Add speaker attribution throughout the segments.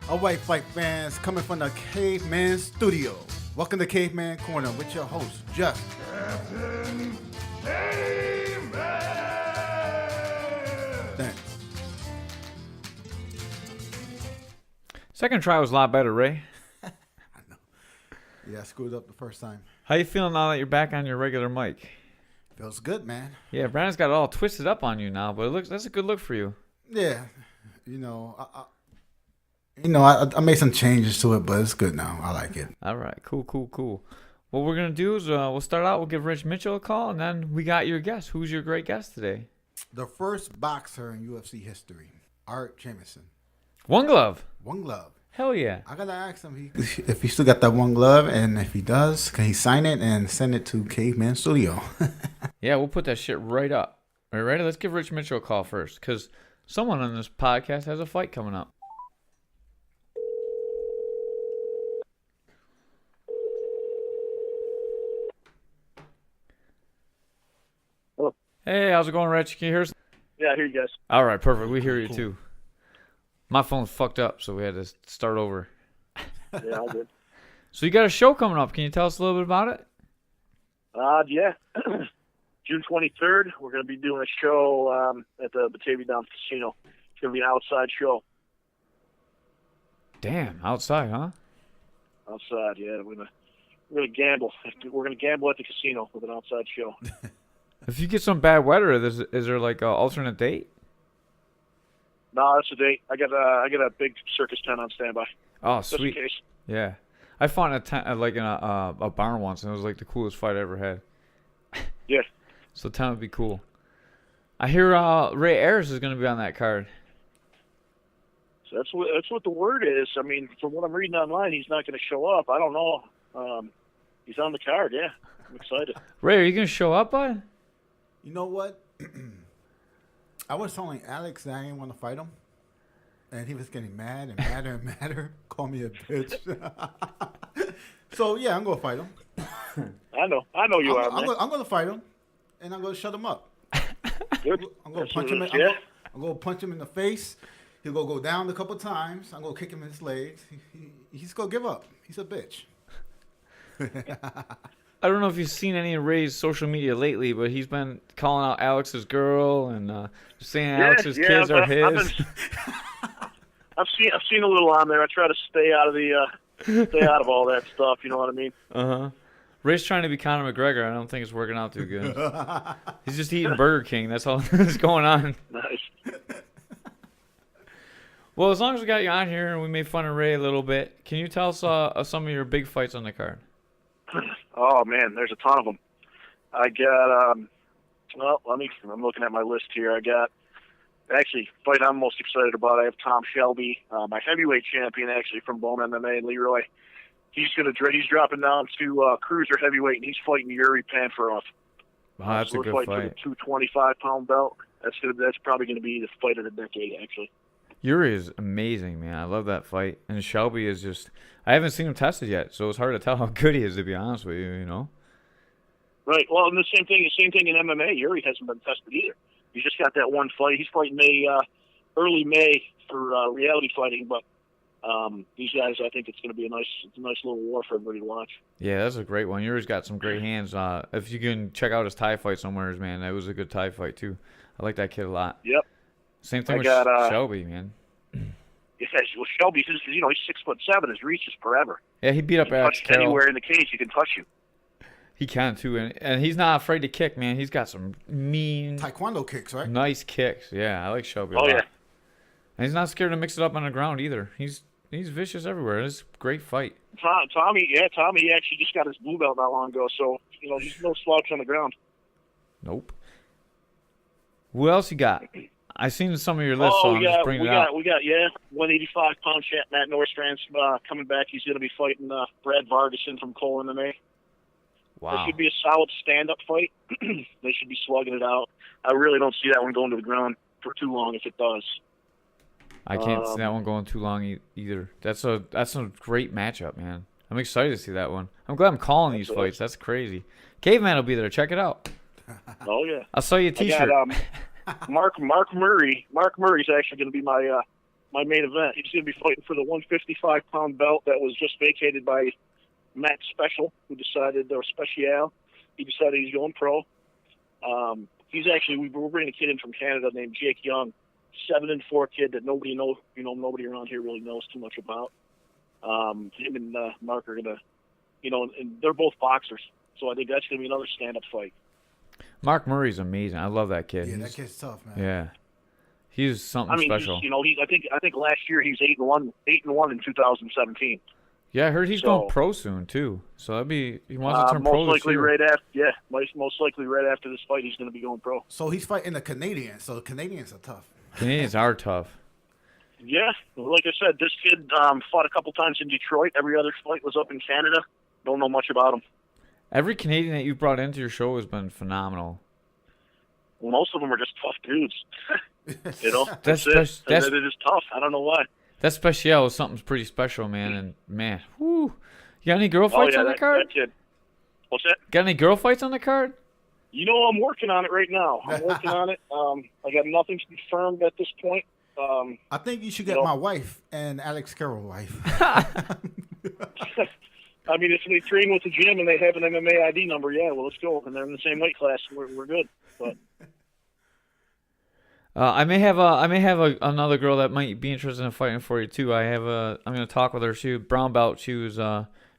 Speaker 1: All right, fight fans, coming from the Caveman studio. Welcome to Caveman Corner with your host, Jeff.
Speaker 2: Captain Caveman!
Speaker 1: Thanks.
Speaker 3: Second try was a lot better, Ray.
Speaker 1: I know. Yeah, I screwed up the first time.
Speaker 3: How you feeling now that you're back on your regular mic?
Speaker 1: Feels good, man.
Speaker 3: Yeah, Brandon's got it all twisted up on you now, but that's a good look for you.
Speaker 1: Yeah, I made some changes to it, but it's good now. I like it.
Speaker 3: All right, cool. What we're going to do is we'll start out, we'll give Rich Mitchell a call, and then we got your guest. Who's your great guest today?
Speaker 1: The first boxer in UFC history, Art Jimmerson.
Speaker 3: One glove.
Speaker 1: One glove.
Speaker 3: Hell yeah.
Speaker 1: I gotta ask him if he still got that one glove, and if he does, can he sign it and send it to Caveman Studio?
Speaker 3: Yeah, we'll put that shit right up. All right, ready? Let's give Rich Mitchell a call first, because someone on this podcast has a fight coming up.
Speaker 4: Hello.
Speaker 3: Hey, how's it going, Rich? Can you hear us?
Speaker 4: Yeah, I hear you guys.
Speaker 3: All right, perfect. We hear you
Speaker 1: Cool.
Speaker 3: too. My phone's fucked up, so we had to start over.
Speaker 4: Yeah, all good.
Speaker 3: So you got a show coming up. Can you tell us a little bit about it?
Speaker 4: Yeah. June 23rd, we're going to be doing a show at the Batavia Downs Casino. It's going to be an outside show.
Speaker 3: Damn, outside, huh?
Speaker 4: Outside, yeah. We're gonna gamble. We're gonna gamble at the casino with an outside show.
Speaker 3: If you get some bad weather, is there like an alternate date?
Speaker 4: No, that's the date. I got a big circus tent on standby.
Speaker 3: Oh,
Speaker 4: Just in
Speaker 3: sweet.
Speaker 4: case.
Speaker 3: Yeah. I found a tent like in a barn once, and it was like the coolest fight I ever had.
Speaker 4: Yeah.
Speaker 3: So tent would be cool. I hear Ray Ayers is going to be on that card.
Speaker 4: So that's what the word is. I mean, from what I'm reading online, he's not going to show up. I don't know. He's on the card. Yeah, I'm excited.
Speaker 3: Ray, are you going to show up, bud?
Speaker 1: You know what? I was telling Alex that I didn't want to fight him, and he was getting mad and madder and madder. Call me a bitch. So yeah, I'm gonna fight him.
Speaker 4: I know you are, man.
Speaker 1: I'm gonna fight him, and I'm gonna shut him up.
Speaker 4: Good.
Speaker 1: I'm gonna
Speaker 4: That's
Speaker 1: punch
Speaker 4: what
Speaker 1: him.
Speaker 4: it is,
Speaker 1: I'm
Speaker 4: yeah.
Speaker 1: gonna punch him in the face. He'll go down a couple times. I'm gonna kick him in his legs. He's gonna give up. He's a bitch.
Speaker 3: I don't know if you've seen any of Ray's social media lately, but he's been calling out Alex's girl and saying Alex's kids are his.
Speaker 4: I've seen a little on there. I try to stay out of all that stuff. You know what I mean?
Speaker 3: Uh-huh. Ray's trying to be Conor McGregor. I don't think it's working out too good. He's just eating Burger King. That's all that's going on.
Speaker 4: Nice.
Speaker 3: Well, as long as we got you on here and we made fun of Ray a little bit, can you tell us some of your big fights on the card?
Speaker 4: Oh man, there's a ton of them. I got I'm looking at my list here. I got actually fight I'm most excited about. I have Tom Shelby, my heavyweight champion, actually from Bone MMA in Leroy. He's dropping down to cruiser heavyweight, and he's fighting Yuri Panfarov.
Speaker 3: Oh, that's
Speaker 4: so
Speaker 3: a good
Speaker 4: we're fighting
Speaker 3: fight.
Speaker 4: for the 225-pound belt. That's probably going to be the fight of the decade, actually.
Speaker 3: Yuri is amazing, man. I love that fight. And Shelby is just... I haven't seen him tested yet, so it's hard to tell how good he is, to be honest with you, you know?
Speaker 4: Right. Well, and the same thing in MMA. Yuri hasn't been tested either. He's just got that one fight. He's fighting early May for reality fighting, but these guys, I think it's going to be a nice little war for everybody to watch.
Speaker 3: Yeah, that's a great one. Yuri's got some great hands. If you can check out his Thai fight somewhere, man, that was a good Thai fight, too. I like that kid a lot.
Speaker 4: Yep.
Speaker 3: Same thing with Shelby, man.
Speaker 4: Yeah, well, Shelby, he's 6'7". His reach is forever.
Speaker 3: Yeah, he beat up Alex Carroll.
Speaker 4: Anywhere in the cage, he can touch you.
Speaker 3: He can, too. And he's not afraid to kick, man. He's got some mean...
Speaker 1: Taekwondo kicks, right?
Speaker 3: Nice kicks. Yeah, I like Shelby a
Speaker 4: Oh,
Speaker 3: lot.
Speaker 4: yeah.
Speaker 3: And he's not scared to mix it up on the ground, either. He's vicious everywhere. It's a great fight.
Speaker 4: Tommy actually just got his blue belt not long ago, so, he's no slouch on the ground.
Speaker 3: Nope. Who else you got? I seen some of your list, so I'm just bringing it out.
Speaker 4: We got 185-pound champ Matt Norstrand's coming back. He's going to be fighting Brad Vargason from Cole MMA.
Speaker 3: Wow.
Speaker 4: This should be a solid stand-up fight. They should be slugging it out. I really don't see that one going to the ground for too long if it does.
Speaker 3: I can't see that one going too long either. That's a great matchup, man. I'm excited to see that one. I'm glad I'm calling these fights. That's crazy. Caveman will be there. Check it out.
Speaker 4: Oh, yeah.
Speaker 3: I'll sell you a T-shirt.
Speaker 4: I got Mark Murray. Mark Murray's actually going to be my my main event. He's going to be fighting for the 155-pound belt that was just vacated by Matt Special, who decided, or Special, he decided he's going pro. He's actually, we're bringing a kid in from Canada named Jake Young, 7-4 kid that nobody around here really knows too much about. Him and Mark are going to, and they're both boxers. So I think that's going to be another stand-up fight.
Speaker 3: Mark Murray's amazing. I love that kid.
Speaker 1: Yeah, that kid's tough, man.
Speaker 3: Yeah. He's something special.
Speaker 4: I think last year he's 8-1 in 2017.
Speaker 3: Yeah, I heard he's going pro soon too. So he wants to turn pro
Speaker 4: most likely
Speaker 3: this year.
Speaker 4: most likely right after this fight he's going to be going pro.
Speaker 1: So he's fighting a Canadian. So the Canadians are tough.
Speaker 3: Canadians are tough.
Speaker 4: Yeah, like I said, this kid fought a couple times in Detroit. Every other fight was up in Canada. Don't know much about him.
Speaker 3: Every Canadian that you've brought into your show has been phenomenal.
Speaker 4: Well, most of them are just tough dudes.
Speaker 3: That's
Speaker 4: it is tough. I don't know why.
Speaker 3: That Special is something pretty special, man. And man, whoo. You got any girl fights on the card?
Speaker 4: That kid. What's that?
Speaker 3: Got any girl fights on the card?
Speaker 4: I'm working on it right now. I'm working on it. I got nothing confirmed at this point.
Speaker 1: I think you should get my wife and Alex Carroll's wife.
Speaker 4: I mean, if they train with the gym and they have an MMA ID number, yeah, well, let's go. And they're in the same weight class. We're good. But
Speaker 3: I may have another girl that might be interested in fighting for you too. I'm gonna talk with her. She was brown belt. She was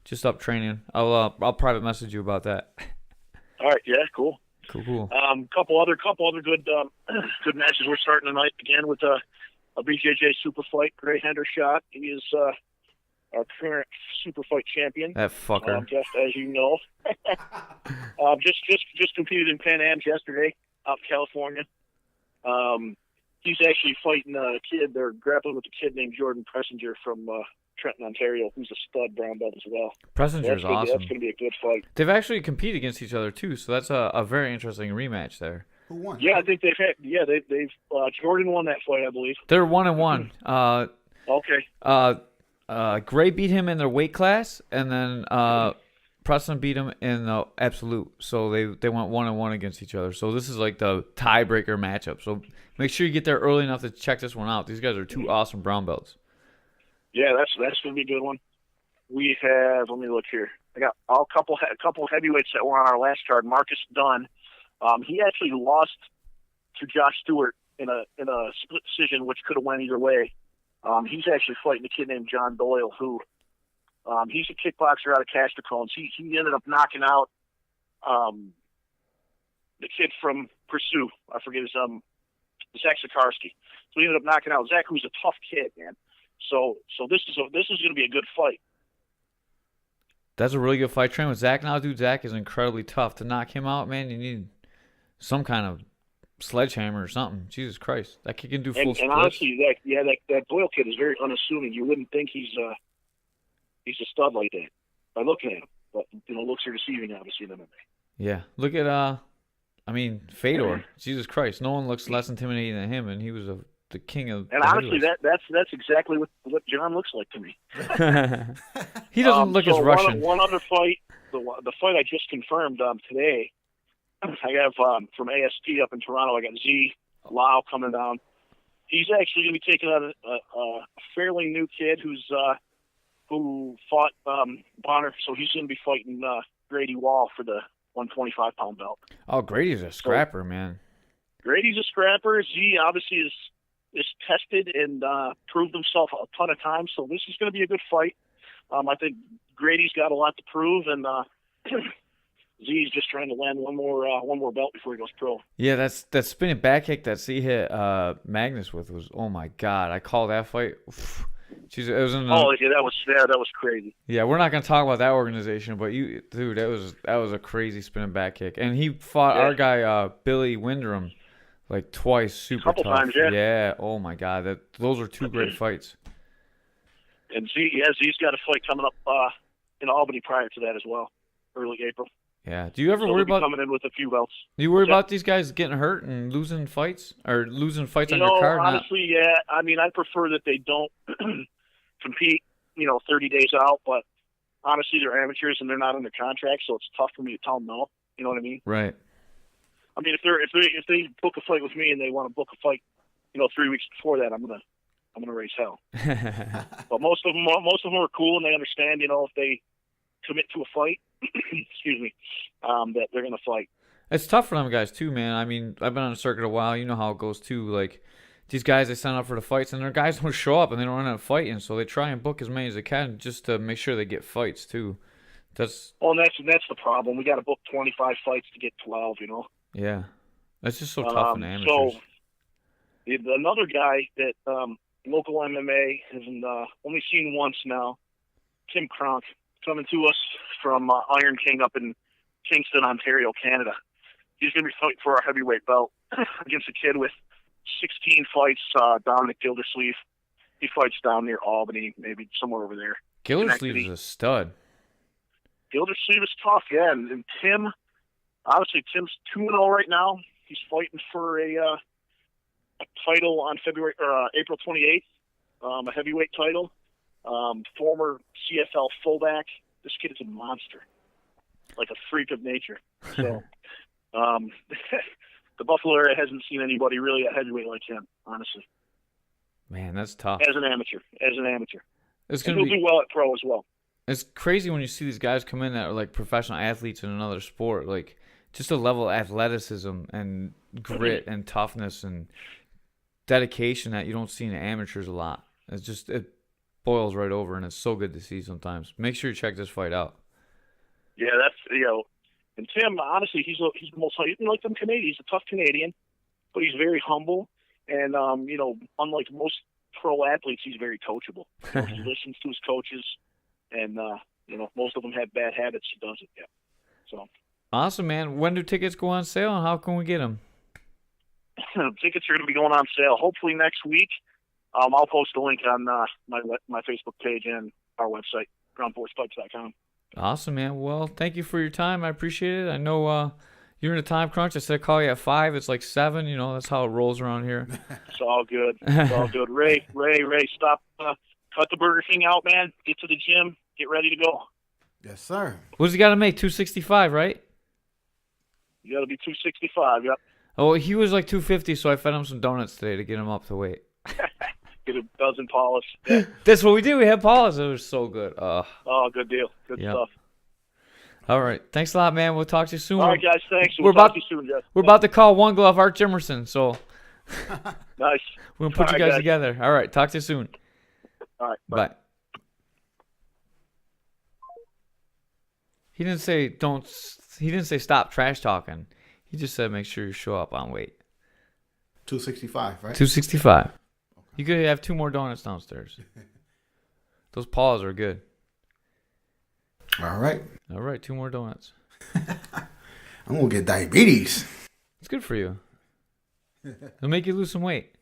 Speaker 3: just up training. I'll private message you about that.
Speaker 4: All right. Yeah. Cool.
Speaker 3: Cool.
Speaker 4: Couple other good good matches. We're starting tonight again with a BJJ super fight. Gray Hendershot. He is our current super fight champion.
Speaker 3: That fucker.
Speaker 4: Just as you know. Just competed in Pan Am's yesterday out in California. He's actually fighting a kid. They're grappling with a kid named Jordan Pressinger from Trenton, Ontario, who's a stud brown belt as well.
Speaker 3: Pressinger's awesome.
Speaker 4: That's going to be a good fight.
Speaker 3: They've actually competed against each other too, so that's a very interesting rematch there.
Speaker 1: Who won?
Speaker 4: Yeah, I think they've Jordan won that fight, I believe.
Speaker 3: They're 1-1.
Speaker 4: Okay.
Speaker 3: Gray beat him in their weight class, and then Preston beat him in the absolute. So they went 1-1 against each other. So this is like the tiebreaker matchup. So make sure you get there early enough to check this one out. These guys are two awesome brown belts.
Speaker 4: Yeah, that's going to be a good one. We have. Let me look here. I got a couple heavyweights that were on our last card. Marcus Dunn. He actually lost to Josh Stewart in a split decision, which could have went either way. He's actually fighting a kid named John Doyle, who he's a kickboxer out of Castricones. He ended up knocking out the kid from Pursuit. I forget his Zach Sikarsky. So he ended up knocking out Zach, who's a tough kid, man. So this is going to be a good fight.
Speaker 3: That's a really good fight. Train with Zach now, dude. Zach is incredibly tough. To knock him out, man, you need some kind of sledgehammer or something. Jesus Christ, that kid can do full splits.
Speaker 4: And honestly, that Doyle kid is very unassuming. You wouldn't think he's a stud like that by looking at him, but looks are deceiving, obviously, in MMA.
Speaker 3: Yeah, look at Fedor. Jesus Christ, no one looks less intimidating than him, and he was the king of.
Speaker 4: And honestly, that's exactly what John looks like to me.
Speaker 3: He doesn't look as Russian.
Speaker 4: One other fight, the fight I just confirmed today. I have from AST up in Toronto. I got Z Lau coming down. He's actually going to be taking on a fairly new kid who fought Bonner. So he's going to be fighting Grady Wall for the 125-pound belt.
Speaker 3: Oh, Grady's a scrapper, man.
Speaker 4: Grady's a scrapper. Z obviously is tested and proved himself a ton of times. So this is going to be a good fight. I think Grady's got a lot to prove, and Z's just trying to land one more belt before he goes pro.
Speaker 3: Yeah, that spinning back kick that Z hit Magnus with was, oh my god! I called that fight. Jeez, it was in
Speaker 4: that was crazy.
Speaker 3: Yeah, we're not gonna talk about that organization, but that was a crazy spinning back kick, and he fought our guy Billy Windrum like twice, super
Speaker 4: couple
Speaker 3: tough.
Speaker 4: Times, yeah.
Speaker 3: Yeah, oh my god, those are two great fights.
Speaker 4: And Z's got a fight coming up in Albany prior to that as well, early April.
Speaker 3: Yeah. Do you ever worry about
Speaker 4: coming in with a few belts?
Speaker 3: Do you worry about these guys getting hurt and losing fights on your card?
Speaker 4: Honestly, yeah. I mean, I prefer that they don't compete, 30 days out. But honestly, they're amateurs and they're not under contract, so it's tough for me to tell them no. You know what I mean?
Speaker 3: Right.
Speaker 4: I mean, if they book a fight with me and they want to book a fight, 3 weeks before that, I'm I'm gonna raise hell. But most of them are cool, and they understand, if they commit to a fight, excuse me, that they're gonna fight.
Speaker 3: It's tough for them guys too, man. I mean, I've been on the circuit a while. You know how it goes too. Like these guys, they sign up for the fights, and their guys don't show up, and they don't end up fighting. So they try and book as many as they can just to make sure they get fights too.
Speaker 4: And that's the problem. We got to book 25 fights to get 12.
Speaker 3: Yeah, that's just so tough in amateurs.
Speaker 4: So another guy that local MMA has only seen once now, Tim Kronk, coming to us from Iron King up in Kingston, Ontario, Canada. He's going to be fighting for our heavyweight belt against a kid with 16 fights, Dominic Gildersleeve. He fights down near Albany, maybe somewhere over there.
Speaker 3: Gildersleeve is a stud.
Speaker 4: Gildersleeve is tough, yeah. And Tim, obviously, Tim's 2-0 right now. He's fighting for a title on April 28th, a heavyweight title. Former CFL fullback. This kid is a monster, like a freak of nature. So, the Buffalo area hasn't seen anybody really at heavyweight like him, honestly.
Speaker 3: Man, that's tough.
Speaker 4: As an amateur.
Speaker 3: It's
Speaker 4: and he'll do well at pro as well.
Speaker 3: It's crazy when you see these guys come in that are like professional athletes in another sport. Like, just a level of athleticism and grit and toughness and dedication that you don't see in amateurs a lot. It boils right over, and it's so good to see sometimes. Make sure you check this fight out.
Speaker 4: Yeah, that's, and Tim, honestly, he's the most, like them Canadians. He's a tough Canadian, but he's very humble. And, unlike most pro athletes, he's very coachable. He listens to his coaches, and, most of them have bad habits. He doesn't, yeah. So.
Speaker 3: Awesome, man. When do tickets go on sale, and how can we get them?
Speaker 4: Tickets are going to be going on sale hopefully next week. I'll post a link on my Facebook page and our website, groundforcepipes.com.
Speaker 3: Awesome, man. Well, thank you for your time. I appreciate it. I know you're in a time crunch. I said I'd call you at 5. It's like 7. That's how it rolls around here.
Speaker 4: It's all good. It's all good. Ray, stop. Cut the Burger King out, man. Get to the gym. Get ready to go.
Speaker 1: Yes, sir.
Speaker 3: What's he got to make? 265, right?
Speaker 4: You got to be 265, yep.
Speaker 3: Oh, he was like 250, so I fed him some donuts today to get him up to weight.
Speaker 4: Get a dozen Paulus. Yeah.
Speaker 3: That's what we did. We had Paulus. It was so good.
Speaker 4: Oh, good deal. Good stuff.
Speaker 3: All right. Thanks a lot, man. We'll talk to you soon.
Speaker 4: All right, guys. Thanks. We'll talk to you soon, Jeff.
Speaker 3: We're about to call One Glove Art Jimmerson, so
Speaker 4: nice.
Speaker 3: We're going to put you guys together. All right. Talk to you soon.
Speaker 4: All right.
Speaker 3: Bye. He didn't say stop trash talking. He just said make sure you show up on weight.
Speaker 1: 265, right?
Speaker 3: 265. Okay. You could have 2 more donuts downstairs. Those paws are good.
Speaker 1: All right.
Speaker 3: 2 more donuts.
Speaker 1: I'm going to get diabetes.
Speaker 3: It's good for you. It'll make you lose some weight.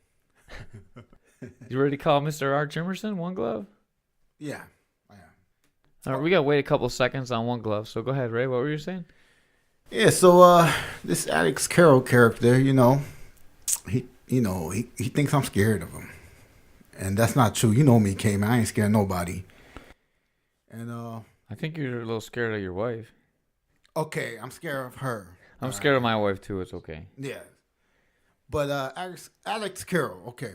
Speaker 3: You ready to call Mr. Art Jimmerson, One Glove?
Speaker 1: Yeah, I am.
Speaker 3: All right, we got to wait a couple seconds on One Glove. So go ahead, Ray. What were you saying?
Speaker 1: Yeah, so this Alex Carroll character, he thinks I'm scared of him. And that's not true. You know me, Caveman. I ain't scared of nobody. And
Speaker 3: I think you're a little scared of your wife.
Speaker 1: Okay, I'm scared of her.
Speaker 3: I'm scared of my wife too. It's okay.
Speaker 1: Yeah. But Alex Carroll, okay.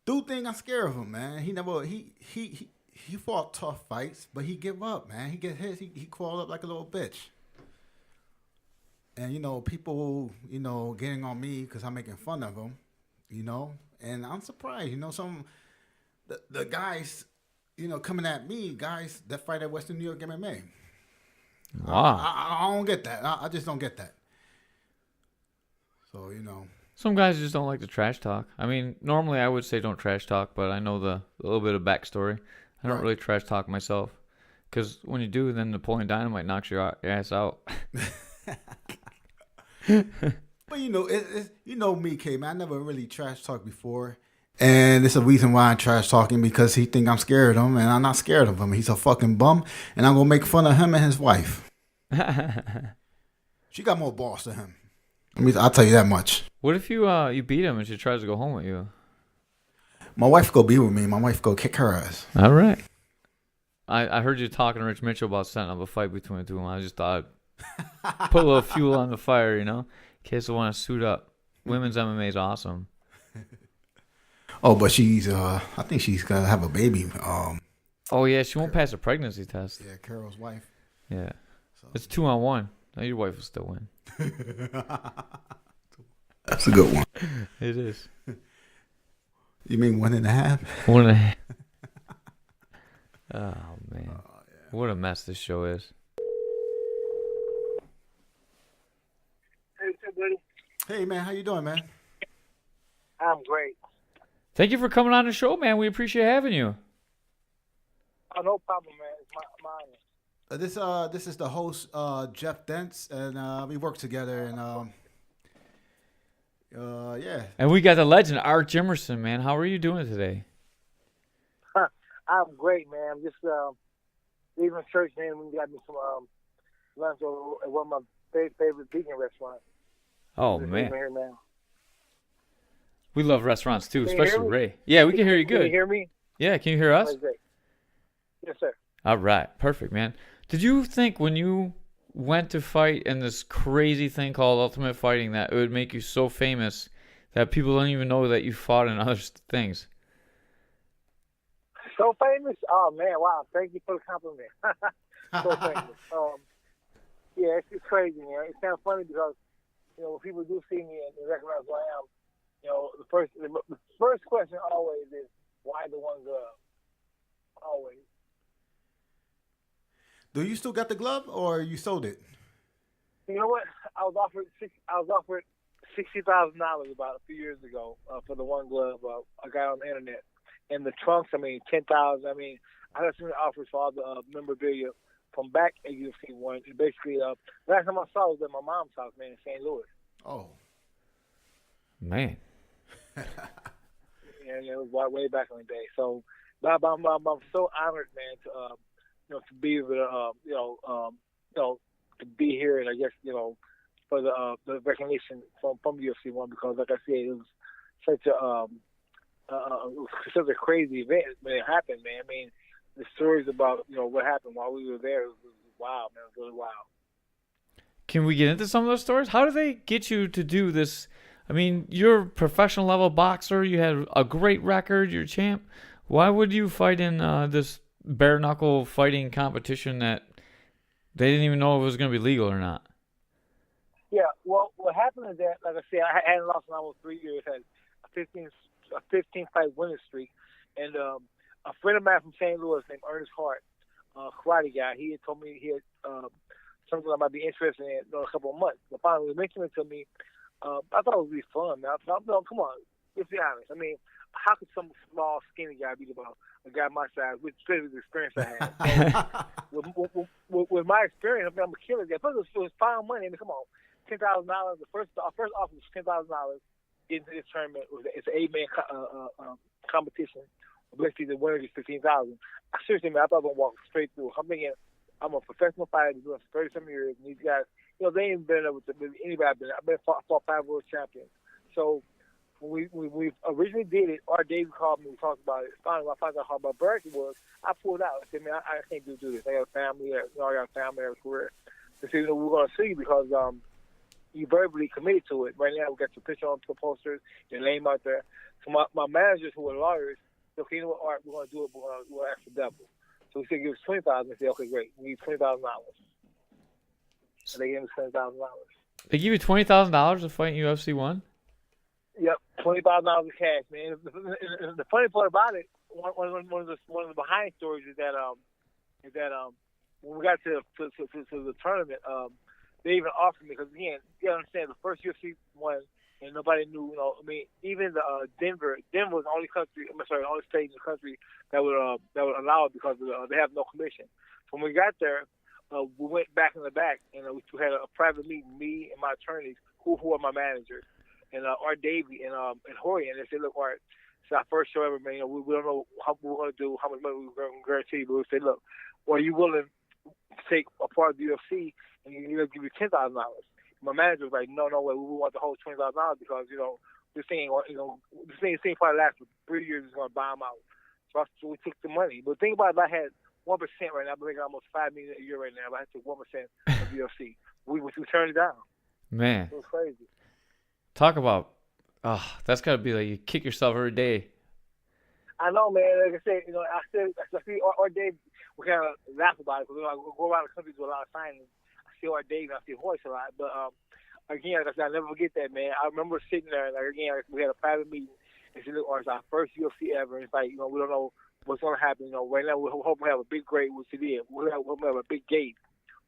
Speaker 1: Dude think I'm scared of him, man. He fought tough fights, but he give up, man. He get hit, he crawled up like a little bitch. And, people, getting on me because I'm making fun of him, And I'm surprised, the guys, coming at me, guys that fight at Western New York MMA.
Speaker 3: Wow.
Speaker 1: I don't get that. I just don't get that. So,
Speaker 3: Some guys just don't like to trash talk. I mean, normally I would say don't trash talk, but I know the little bit of backstory. I don't really trash talk myself. Because when you do, then Napoleon Dynamite knocks your ass out.
Speaker 1: But me, K man. I never really trash talked before, and it's a reason why I'm trash talking because he think I'm scared of him, and I'm not scared of him. He's a fucking bum, and I'm gonna make fun of him and his wife. She got more balls than him. I'll tell you that much.
Speaker 3: What if you beat him and she tries to go home with you?
Speaker 1: My wife go be with me. My wife go kick her ass.
Speaker 3: All right. I heard you talking to Rich Mitchell about setting up a fight between the two of them. I just thought I'd put a little fuel on the fire, in case I want to suit up. Women's MMA is awesome.
Speaker 1: Oh, but she's I think she's gonna have a baby.
Speaker 3: Oh yeah, she won't pass a pregnancy test.
Speaker 1: Yeah, Carol's wife.
Speaker 3: Yeah,
Speaker 1: So.
Speaker 3: it's 2-on-1. Now your wife will still win.
Speaker 1: That's a good one.
Speaker 3: It is.
Speaker 1: You mean 1.5?
Speaker 3: 1.5. Oh man, what a mess this show is.
Speaker 5: Hey, buddy.
Speaker 1: Hey man, how you doing, man?
Speaker 5: I'm great.
Speaker 3: Thank you for coming on the show, man. We appreciate having you.
Speaker 5: Oh, no problem, man. It's my honor.
Speaker 1: This is the host Jeff Dents, and we work together, and yeah.
Speaker 3: And we got the legend Art Jimmerson, man. How are you doing today?
Speaker 5: I'm great, man. I'm just leaving church, man. We got me some lunch at one of my favorite vegan restaurants.
Speaker 3: Oh
Speaker 5: Just
Speaker 3: man,
Speaker 5: leaving here now.
Speaker 3: we love restaurants too,
Speaker 5: Can you hear
Speaker 3: especially
Speaker 5: me?
Speaker 3: Ray. Yeah, we can hear you
Speaker 5: Can you
Speaker 3: good.
Speaker 5: hear me?
Speaker 3: Yeah, can you hear us?
Speaker 5: Oh, great. Yes, sir.
Speaker 3: All right, perfect, man. Did you think when you went to fight in this crazy thing called Ultimate Fighting that it would make you so famous that people don't even know that you fought in other things?
Speaker 5: So famous? Oh, man, wow. Thank you for the compliment. So famous. Yeah, it's just crazy, man. It's kind of funny because, when people do see me and recognize who I am, the first question always is, why the one glove? Always.
Speaker 1: Do you still got the glove, or you sold it?
Speaker 5: You know what? I was offered $60,000 about a few years ago for the one glove. I got on the internet, and the trunks. I mean, $10,000. I mean, I got some offers for all the memorabilia from back at UFC one. And basically, last time I saw it was at my mom's house, man, in St. Louis.
Speaker 1: Oh,
Speaker 3: Man,
Speaker 5: Yeah, it was way back in the day. So, but I'm so honored, man, to be able to to be here, and I guess for the recognition from UFC one, because like I said, it was such a crazy event when it happened, man. I mean, the stories about what happened while we were there was wild, man. It was really wild.
Speaker 3: can we get into some of those stories? How do they get you to do this? I mean, you're a professional level boxer. You had a great record. You're a champ. Why would you fight in this bare knuckle fighting competition that they didn't even know if it was going to be legal or not?
Speaker 5: Yeah, well, what happened is that, like I said, I hadn't lost in almost 3 years. Had a 15 fight winning streak, and a friend of mine from St. Louis named Ernest Hart, karate guy, he had told me he had something I might be interested in a couple of months. So finally, he mentioned it to me. I thought it would be fun, man. I thought, no, come on, let's be honest. I mean, how could some small, skinny guy beat about a guy my size, with the experience I had? So, with my experience, I mean, I'm a killer guy. Plus, it was fine money. I mean, come on, $10,000. The first offer was $10,000 into this tournament. It's an 8-man competition. Basically, the winner gets $15,000. Seriously, man, I thought I was gonna walk straight through. I'm thinking, I'm a professional fighter, doing for 37 years, and these guys, they ain't been able to with anybody. I've been fought 5 world champions. So when we originally did it, Art Davis called me. We talked about it. Finally, when I found out how my birthday was, I pulled out. I said, man, I can't do this. I got a family. I got a family. I got a career. They said, we're going to see you because you verbally committed to it. Right now, we got your picture on the posters, your name out there. So my managers, who were lawyers, said, okay, you know what, Art, we're going to do it. We'll ask for double. So we said, give us $20,000. They said, okay, great. We need $20,000. So they gave me $20,000.
Speaker 3: They give you $20,000 to fight in UFC 1?
Speaker 5: Yep, $25 in cash, man. The funny part about it, one of the behind stories is that when we got to the tournament, they even offered me, because again, you understand, the first UFC one, and nobody knew. Even the Denver was the only country. The only state in the country that would allow it, because they have no commission. So when we got there, we went back in the back, and we had a private meeting, me and my attorneys, who are my managers, and Art Davey and Jorge, and they said, look, Art, it's our first show ever, man. We don't know how we're going to do, how much money we're going to guarantee, but we said, look, are you willing to take a part of the UFC, and you'll give you $10,000? My manager was like, no way, we want the whole $20,000, because this thing probably lasts for 3 years. It's going to buy them out. So we took the money. But think about it, if I had 1% right now, I'm making almost $5 million a year right now. If I had to take 1% of UFC, we turned it down.
Speaker 3: Man,
Speaker 5: it was crazy.
Speaker 3: talk about, that's got to be like you kick yourself every day
Speaker 5: I know, man. Like I said, I see Art Dave. We kind of laugh about it because I go around the country do a lot of signings. I see Art Dave and I see Hoist a lot. But again, like I said, I never forget that, man. I remember sitting there, like again, we had a private meeting. And said, look, Art, it's our first UFC ever. It's like, we don't know what's going to happen. Right now we're hoping we have a big grade, which it did. We're hoping we have a big gate,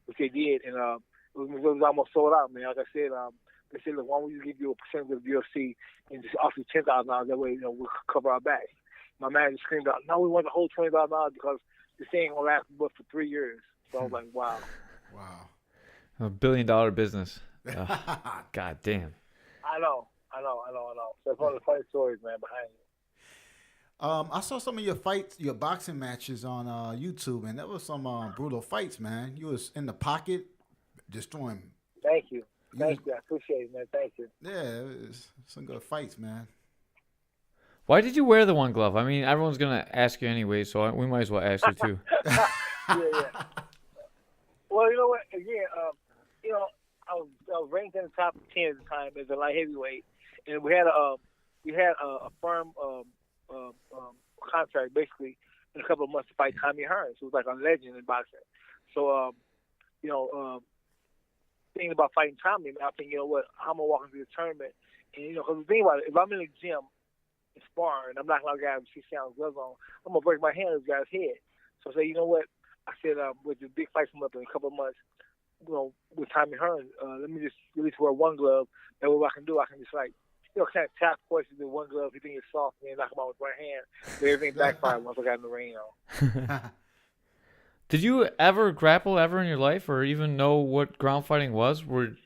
Speaker 5: which they did, and it was almost sold out, man. Like I said, they said, look, why don't we just give you a percentage of the UFC and just offer you $10,000? That way, we'll cover our back. My manager screamed out, no, we want the whole $20,000 because this ain't going to last but for 3 years. So I was like, wow.
Speaker 1: Wow.
Speaker 3: $1 billion business. God damn.
Speaker 5: I know. So it's one of the funny stories, man, behind it.
Speaker 1: I saw some of your fights, your boxing matches on YouTube, and there was some brutal fights, man. You was in the pocket, destroying.
Speaker 5: Thank you. Thank you. I appreciate it, man. Thank you.
Speaker 1: Yeah, it was some good fights, man.
Speaker 3: Why did you wear the one glove? I mean, everyone's gonna ask you anyway, so we might as well ask you too.
Speaker 5: Yeah. Well, you know what? Again, I was ranked in the top 10 at the time as a light heavyweight, and we had a firm contract basically in a couple of months to fight Tommy Hearns, who was like a legend in boxing. So, thinking about fighting Tommy, I think, you know what, I'm gonna walk into the tournament, and because the thing about it, if I'm in the gym and sparring, I'm not gonna guy with 6 ounce gloves on, I'm gonna break my hand on this guy's head. So I say, you know what? I said, with the big fight coming up in a couple of months, with Tommy Hearns, let me just at least wear one glove. That way, what I can do, I can just kind of tap questions with one glove. He thinks it's soft, and then knock him out with one hand. But everything backfired once I got in the ring on.
Speaker 3: Did you ever grapple ever in your life, or even know what ground fighting was?
Speaker 5: Man,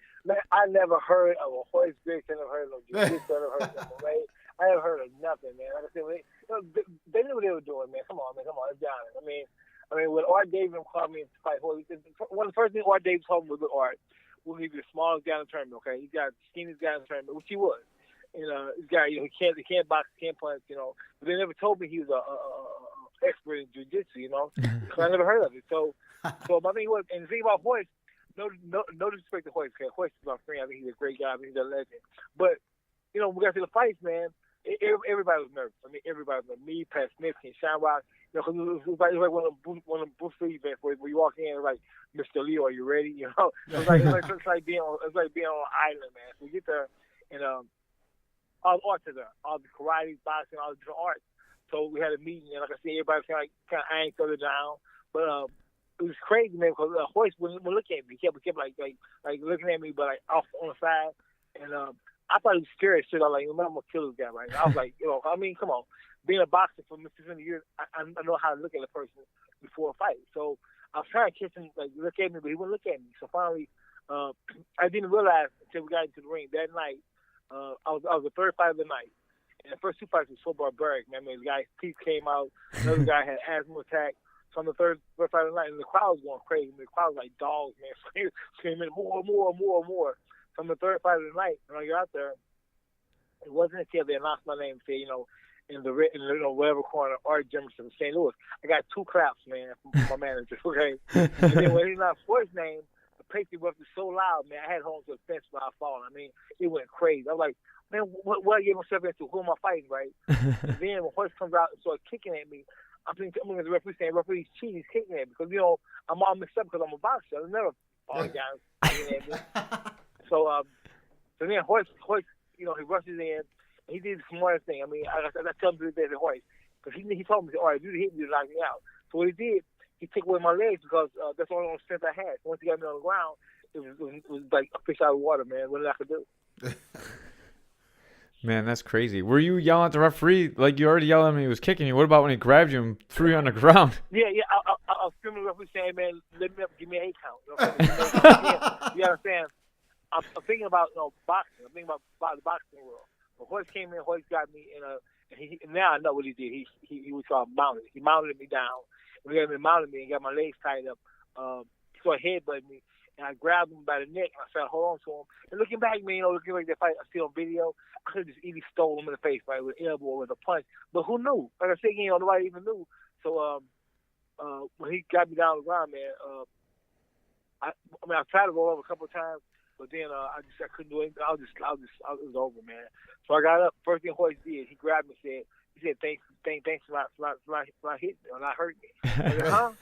Speaker 5: I never heard of a Hoist Griggs. I never heard of no jiu-jitsu. I never heard of MMA. I never heard of nothing, man. Like I said, they knew what they were doing, man. Come on, it's honest. I mean, when Art Davis called me to fight Hoist, one of the first things Art Davis told me was, look, Art, we'll give you the smallest guy in the tournament, okay? He's got the skinniest guy in the tournament, which he was. And this guy, he can't box, can't punch, But they never told me he was a expert in jiu-jitsu, because I never heard of it. So my thing was, and the thing about Hoist, no disrespect to Hoist, because Hoist is my friend. I think he's a great guy. I think he's a legend. But, we got to the fights, man. Everybody was nervous. I mean, everybody was nervous. Me, Pat Smith, Ken Shamrock. Because it was like one of them Bruce Lee events where you walk in, it's like, Mr. Lee, are you ready? It's like being on an island, man. So we get there, and all the arts are there, all the karate, boxing, all the different arts. So we had a meeting, and like I said, everybody was kind of eyeing each other down. But it was crazy, man, because Hoist wouldn't look at me. He kept like looking at me, but like off on the side, and I thought he was scared shit. I was like, I'm gonna kill this guy, right? I was like, come on. Being a boxer for 50 years, I know how to look at a person before a fight. So I was trying to catch him, like, look at me, but he wouldn't look at me. So finally, I didn't realize until we got into the ring that night. I was the third fight of the night, and the first 2 fights were so barbaric. Man, the guy's teeth came out. Another guy had asthma attack. So on the third fight of the night, and the crowd was going crazy. The crowd was like dogs, man, screaming more. So on the third fight of the night, when I got out there, it wasn't until they announced my name and said, in the whatever corner, Art Jimmerson from St. Louis. I got 2 claps, man, from my manager. Okay, and then when he announced Ford's name, the Patriot was so loud, man. I had home to the fence when I fallen. I mean, it went crazy. I was like, man, what I gave myself into? Who am I fighting, right? And then when Horse comes out and starts kicking at me, I'm thinking the referee saying, referee's cheating, he's kicking at me because I'm all mixed up because I'm a boxer. I never fall down kicking at me. So then Horse, he rushes in. He did the smartest thing. I mean, I tell him to do that to Hoist. Because he told me, all right, do the hit me to knock me out. So what he did, he took away my legs because that's the only strength I had. So once he got me on the ground, it was like a fish out of water, man. What did I could do?
Speaker 3: Man, that's crazy. Were you yelling at the referee? Like, you already yelled at him when he was kicking you. What about when he grabbed you and threw you on the ground?
Speaker 5: Yeah. I was screaming at the referee saying, man, let me up, give me an 8 count. You understand? I'm thinking about boxing. I'm thinking about the boxing world. When Hoist came in, Hoist got me and now I know what he did. He was called mounted. He mounted me down. When he got me mounted me and got my legs tied up, he started headbutting me, and I grabbed him by the neck and I started holding on to him. And looking back, man, looking like that fight I see on video, I could have just easily stole him in the face, right, with an elbow or with a punch. But who knew? Like I said, nobody even knew. So when he got me down on the ground, man, I tried to roll over a couple of times. But then I couldn't do anything. It was over, man. So I got up. First thing Hoist did, he grabbed me and said, He said, thanks for not hitting me or not hurting me. I said, huh?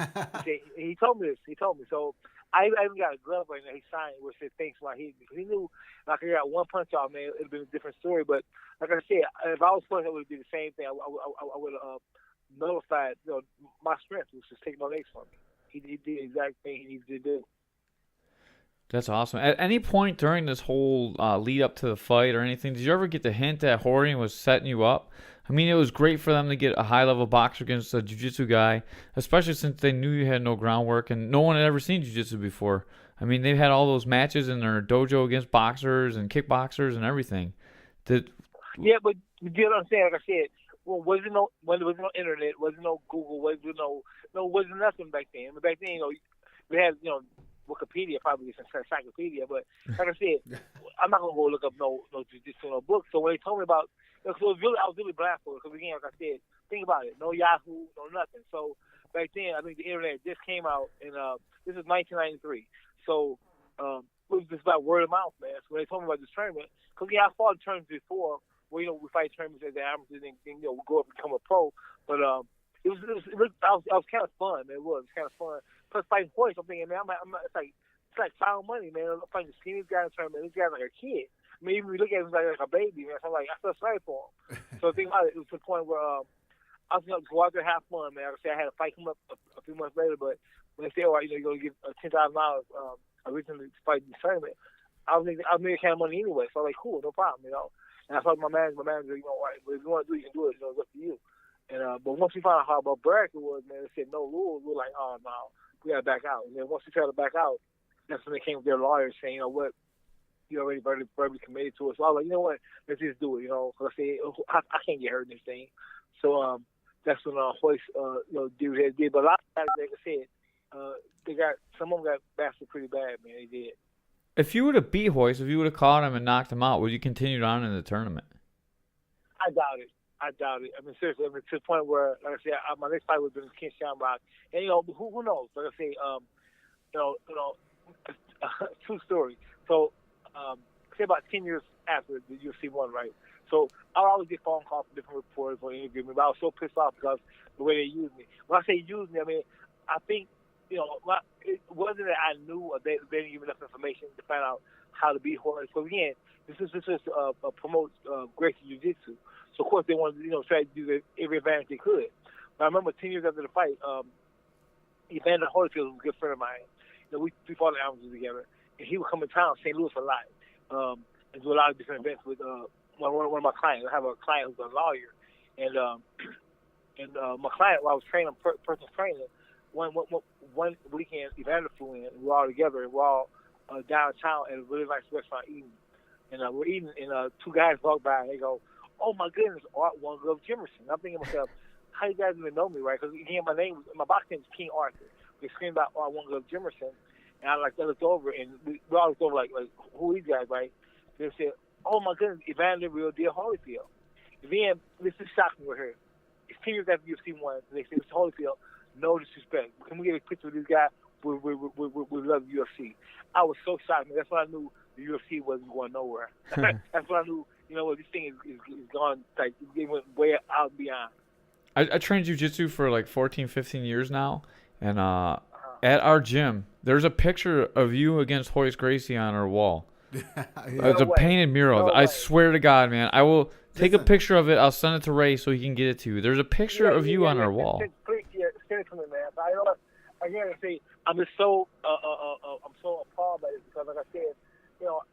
Speaker 5: He told me this. He told me. So I even got a glove right now. He signed where it said, thanks for not hitting me. Because he knew, like, I got one punch off, man, it would have been a different story. But like I said, if I was punching, it would be the same thing. I would have nullified my strength, which was taking no legs from me. He did the exact thing he needed to do.
Speaker 3: That's awesome. At any point during this whole lead up to the fight or anything, did you ever get the hint that Horian was setting you up? I mean, it was great for them to get a high-level boxer against a jiu-jitsu guy, especially since they knew you had no groundwork and no one had ever seen jiu-jitsu before. I mean, they've had all those matches in their dojo against boxers and kickboxers and everything.
Speaker 5: Yeah, but you know what I'm saying? Like I said, well, wasn't no internet, wasn't no Google, wasn't wasn't nothing back then. But back then, we had Wikipedia, probably some encyclopedia, but like I said, I'm not gonna go look up no jiu-jitsu no books. So when they told me about, so I was really blindfolded because again, like I said, think about it, no Yahoo, no nothing. So back then, I think the internet just came out, and this is 1993. So it was just about word of mouth, man. So when they told me about this tournament, because I fought tournaments before, where we fight tournaments as the amateurs and we go up and become a pro, but it was kind of fun, man. It was kind of fun. Plus fighting Hoist, I'm thinking, man, it's like found money, man. I'm fighting the skinniest guy in the tournament. This guy's like a kid. I mean, even we look at him like a baby, man. So I'm like, I feel sorry for him. So think about it. It was to the point where I was going to go out there and have fun, man. Like I said, I had to fight him up a few months later, but when they said, all right, you're going to get $10,000 originally to fight in the tournament, I was making kind of money anyway. So I was like, cool, no problem, And I told my manager, if you want to do it, you can do it. It's up to you. And but once we found out how barbaric it was, man, they said no rules. We were like, oh no, we gotta back out. And then once we tried to back out, that's when they came with their lawyers saying, what, you already verbally committed to it. So I was like, what, let's just do it. Because I said I can't get hurt in this thing. So that's when Hoist, did. But a lot of guys, like I said, some of them got bastard pretty bad, man. They did.
Speaker 3: If you would have beat Hoist, if you would have caught him and knocked him out, would you continue on in the tournament?
Speaker 5: I doubt it. I mean, seriously, to the point where, like I said, my next fight would have been Ken Shamrock. And, who knows? Like I say, true story. So, say about 10 years after the UFC won, right? So, I would always get phone calls from different reporters or interview me, but I was so pissed off because the way they used me. When I say used me, I mean, I think, it wasn't that I knew or they didn't give enough information to find out how to beat Hoist. So, again, this is promote Gracie Jiu-Jitsu. So, of course, they wanted to, try to do every advantage they could. But I remember 10 years after the fight, Evander Holyfield was a good friend of mine. We fought the amateurs together. And he would come in town, St. Louis, a lot, and do a lot of different events with one of my clients. I have a client who's a lawyer. And my client, while I was training, personal training, one weekend, Evander flew in, and we were all together, and we're all downtown at a really nice restaurant eating. And we're eating, and two guys walk by, and they go, oh my goodness, Art Jimmerson. I'm thinking to myself, how you guys even know me, right? Because again, my box name is King Arthur. We screamed out Art Jimmerson, and I looked over, and we all looked over like who are these guys, right? They said, oh my goodness, Evander real deal Holyfield. And then this is shocking right here. It's 10 years after UFC won, and they said, Mr. Holyfield, no disrespect. Can we get a picture of this guy? We love the UFC. I was so shocked, man. That's when I knew the UFC wasn't going nowhere. That's when I knew. This thing is gone, like, it went way out beyond.
Speaker 3: I trained jiu-jitsu for like 14, 15 years now, and at our gym, there's a picture of you against Hoist Gracie on our wall. It's a painted mural. I swear to God, man. I will take a picture of it. I'll send it to Ray so he can get it to you. There's a picture of you on our wall.
Speaker 5: Send it to me, man. I know. Again, say I'm just so I'm so appalled by this because, like I said,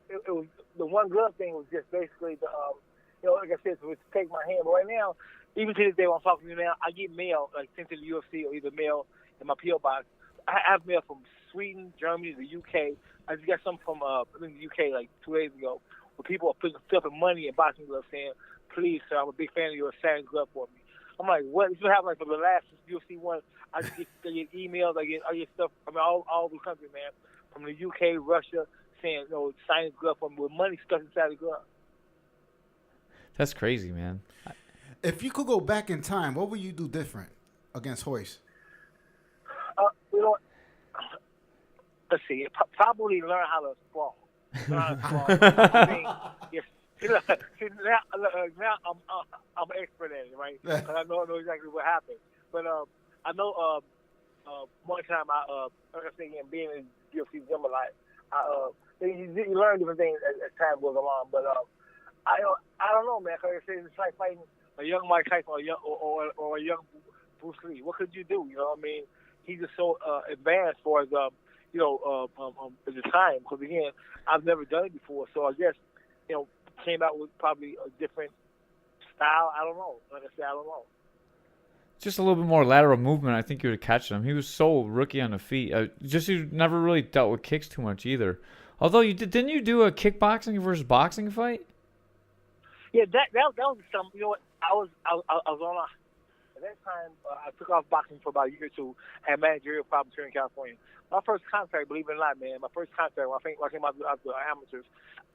Speaker 5: it was the one glove thing was just basically the like I said, to take my hand. But right now, even to this day, when I'm talking to you now, I get mail like sent to the UFC or either mail in my PO box. I have mail from Sweden, Germany, the UK. I just got some from I think the UK like 2 days ago, where people are putting stuff in money in boxing gloves, saying, "Please, sir, I'm a big fan of yours. Sign glove for me." I'm like, what? This has happened like for the last UFC one. I just get emails. I get stuff from all over the country, man, from the UK, Russia, saying, sign glove for me with money stuck inside the glove.
Speaker 3: That's crazy, man.
Speaker 1: If you could go back in time, what would you do different against Hoist?
Speaker 5: Let's see. Probably learn how to sprawl. I mean, See, look, now I'm an expert at it, right? 'Cause I know exactly what happened. But I know one time like I say again, being in UFC gym a lot, you learn different things as time goes along. But I don't know, man. 'Cause like I say, it's like fighting a young Mike Tyson or a young Bruce Lee. What could you do? You know what I mean? He's just so advanced for his at the time. Because again, I've never done it before, so I guess came out with probably a different style. I don't know. Like I said, I don't know.
Speaker 3: Just a little bit more lateral movement, I think you would have catched him. He was so rookie on the feet. You never really dealt with kicks too much either. Although didn't you do a kickboxing versus boxing fight?
Speaker 5: Yeah, that was some. You know what? I was on a. At that time, I took off boxing for about a year or two. Had managerial problems here in California. My first contract, believe it or not, man, when I came out the amateurs,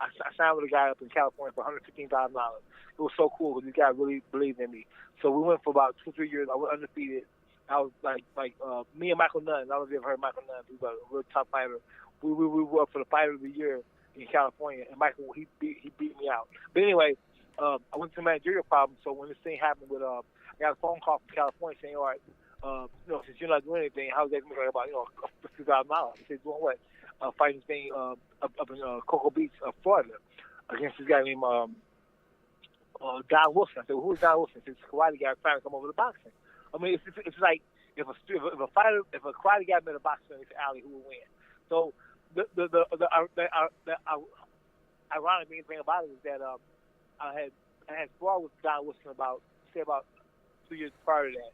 Speaker 5: I signed with a guy up in California for $115,000. It was so cool because this guy really believed in me. So we went for about 2-3 years. I went undefeated. I was like me and Michael Nunn. I don't know if you ever heard Michael Nunn. He was a real top fighter. We were up for the fighter of the year in California, and Michael he beat me out. But anyway, I went through managerial problems. So when this thing happened with I got a phone call from California saying, all right, since you're not doing anything, how's that going to about $50,000? He said, doing what? Fighting this thing up in Cocoa Beach, Florida, against this guy named Don Wilson. I said, well, who's Don Wilson? He said, it's a karate guy trying to come over to boxing. I mean, it's like if a karate guy met a boxer in this alley, who would win? So the ironic thing about it is that I had sparred with Don Wilson about 2 years prior to that.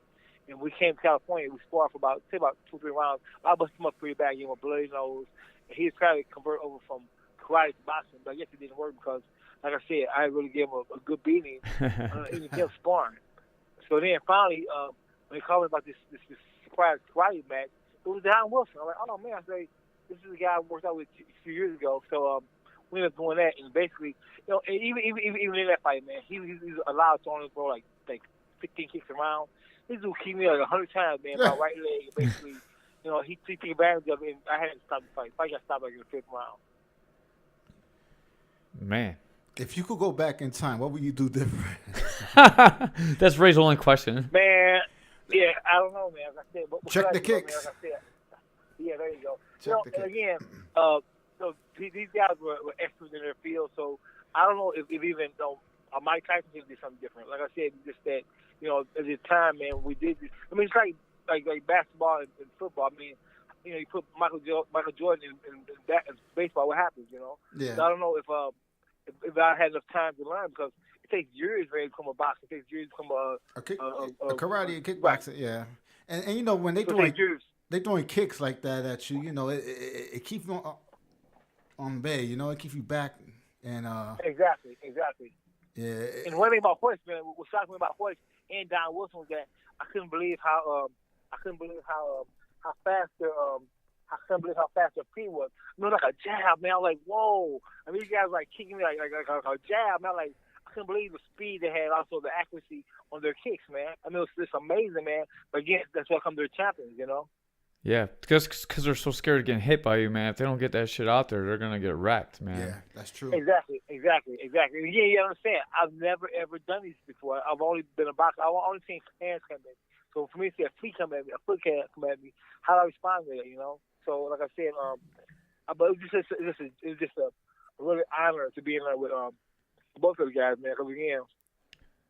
Speaker 5: And we came to California. We sparred for about 2-3 rounds. I busted him up pretty bad, gave him a bloody nose. And he was trying to convert over from karate to boxing, but I guess it didn't work because, like I said, I really gave him a good beating in the gym sparring. So then finally, when they called me about this karate match, it was Don Wilson. I'm like, oh man, I say, this is the guy I worked out with a few years ago. So we ended up doing that, and basically, even in that fight, man, he's allowed to only throw like 15 kicks around. This dude kicked me like 100 times, man, my right leg. Basically, he took advantage of it, and I had to stop the fight. The fight got stopped like in the 5th round.
Speaker 3: Man.
Speaker 1: If you could go back in time, what would you do different?
Speaker 3: That's Ray's only question.
Speaker 5: Man, yeah, I don't know, man. Like I said,
Speaker 1: check the kicks.
Speaker 5: Man, like I said, yeah, there you go.
Speaker 1: Check the
Speaker 5: and
Speaker 1: kicks.
Speaker 5: again, these guys were experts in their field, so I don't know if even Mike Tyson did something different. Like I said, just that, at the time, man, we did this. I mean, it's like basketball and football. I mean, you put Michael Jordan in baseball, what happens,
Speaker 1: Yeah.
Speaker 5: So I don't know if I had enough time to learn because it takes years to become a boxer. It takes years to become
Speaker 1: a karate and kickboxing,
Speaker 5: right.
Speaker 1: Yeah. And when they throwing kicks like that at you, it keeps you on bay, it keeps you back and
Speaker 5: Exactly.
Speaker 1: Yeah.
Speaker 5: And one thing about Hoist, man, what shocked me about Hoist and Don Wilson was that I couldn't believe how fast their feet was. Like a jab, man. I was like, whoa. I mean, these guys like kicking me like a jab, man. Like I couldn't believe the speed they had, also the accuracy on their kicks, man. I mean, it's amazing, man. But again, that's why they're champions,
Speaker 3: Yeah, because they're so scared of getting hit by you, man. If they don't get that shit out there, they're gonna get wrecked, man.
Speaker 1: Yeah, that's true.
Speaker 5: Exactly. Yeah, you understand. I've never ever done these before. I've only been a boxer. I've only seen hands come at me. So for me to see a feet come at me, a foot come at me, how do I respond to it? So like I said, but it's just a really honor to be in there with both of the guys, man. Because again,